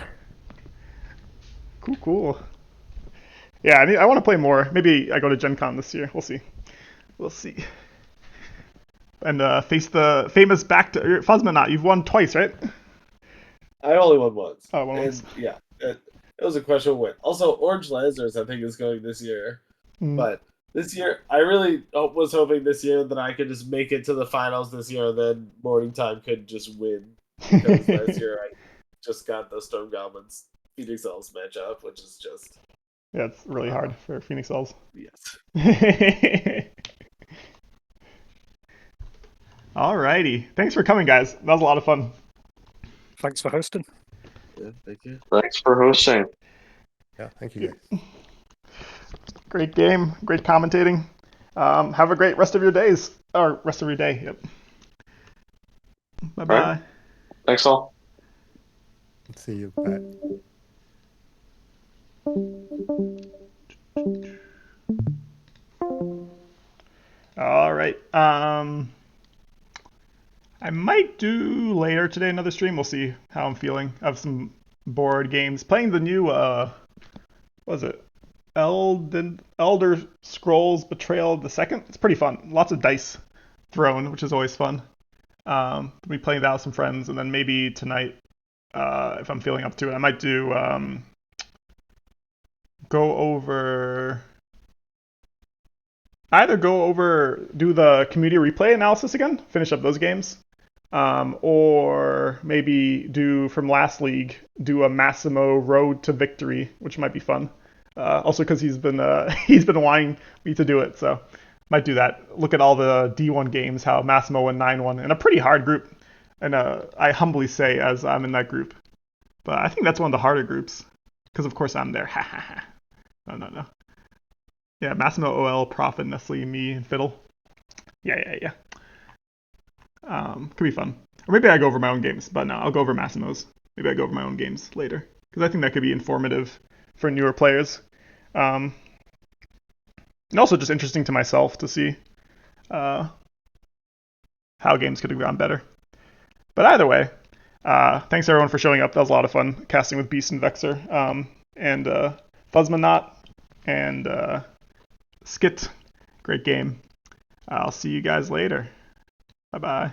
Cool, cool. Yeah, I want to play more. Maybe I go to Gen Con this year. We'll see. We'll see. And face the famous back to Fozmonot. You've won twice, right? I only won once, Oh, won once. and yeah, it was a questionable win. Also, Orange Lasers, I think, is going this year, Mm. but this year I really was hoping this year that I could just make it to the finals this year, and then Morning Time could just win because last year I just got the Storm Goblins Phoenix Elves matchup, which is just Yeah, it's really hard for Phoenix Elves. yes. Alrighty. Thanks for coming, guys. That was a lot of fun. Thanks for hosting. Yeah, thank you. Thanks for hosting. Yeah, thank you guys. Great game. Great commentating. Have a great rest of your days. Or rest of your day. Yep. Bye All right. bye. Thanks all. Let's see you. Bye. All right. I might do later today another stream. We'll see how I'm feeling. I have some board games. Playing the new what was it? Elder Scrolls Betrayal of the Second. It's pretty fun. Lots of dice thrown, which is always fun. Be playing that with some friends, and then maybe tonight, if I'm feeling up to it, I might do go over do the community replay analysis again, finish up those games, or maybe do from last league do a Massimo Road to Victory, which might be fun. Also because he's been he's been wanting me to do it, so might do that. Look at all the D1 games, how Massimo won 9-1 in a pretty hard group, and I humbly say as I'm in that group, but I think that's one of the harder groups because of course I'm there. Ha ha ha. No. Yeah, Massimo, OL, Prophet, Nestle, me, and Fiddle. Yeah. Could be fun. Or maybe I go over my own games, but no, I'll go over Massimo's. Maybe I go over my own games later because I think that could be informative for newer players. And also just interesting to myself to see uh, how games could have gone better. But either way, thanks everyone for showing up. That was a lot of fun casting with Beast and Vexer, and Fozmonot and Skit. Great game. I'll see you guys later. Bye bye.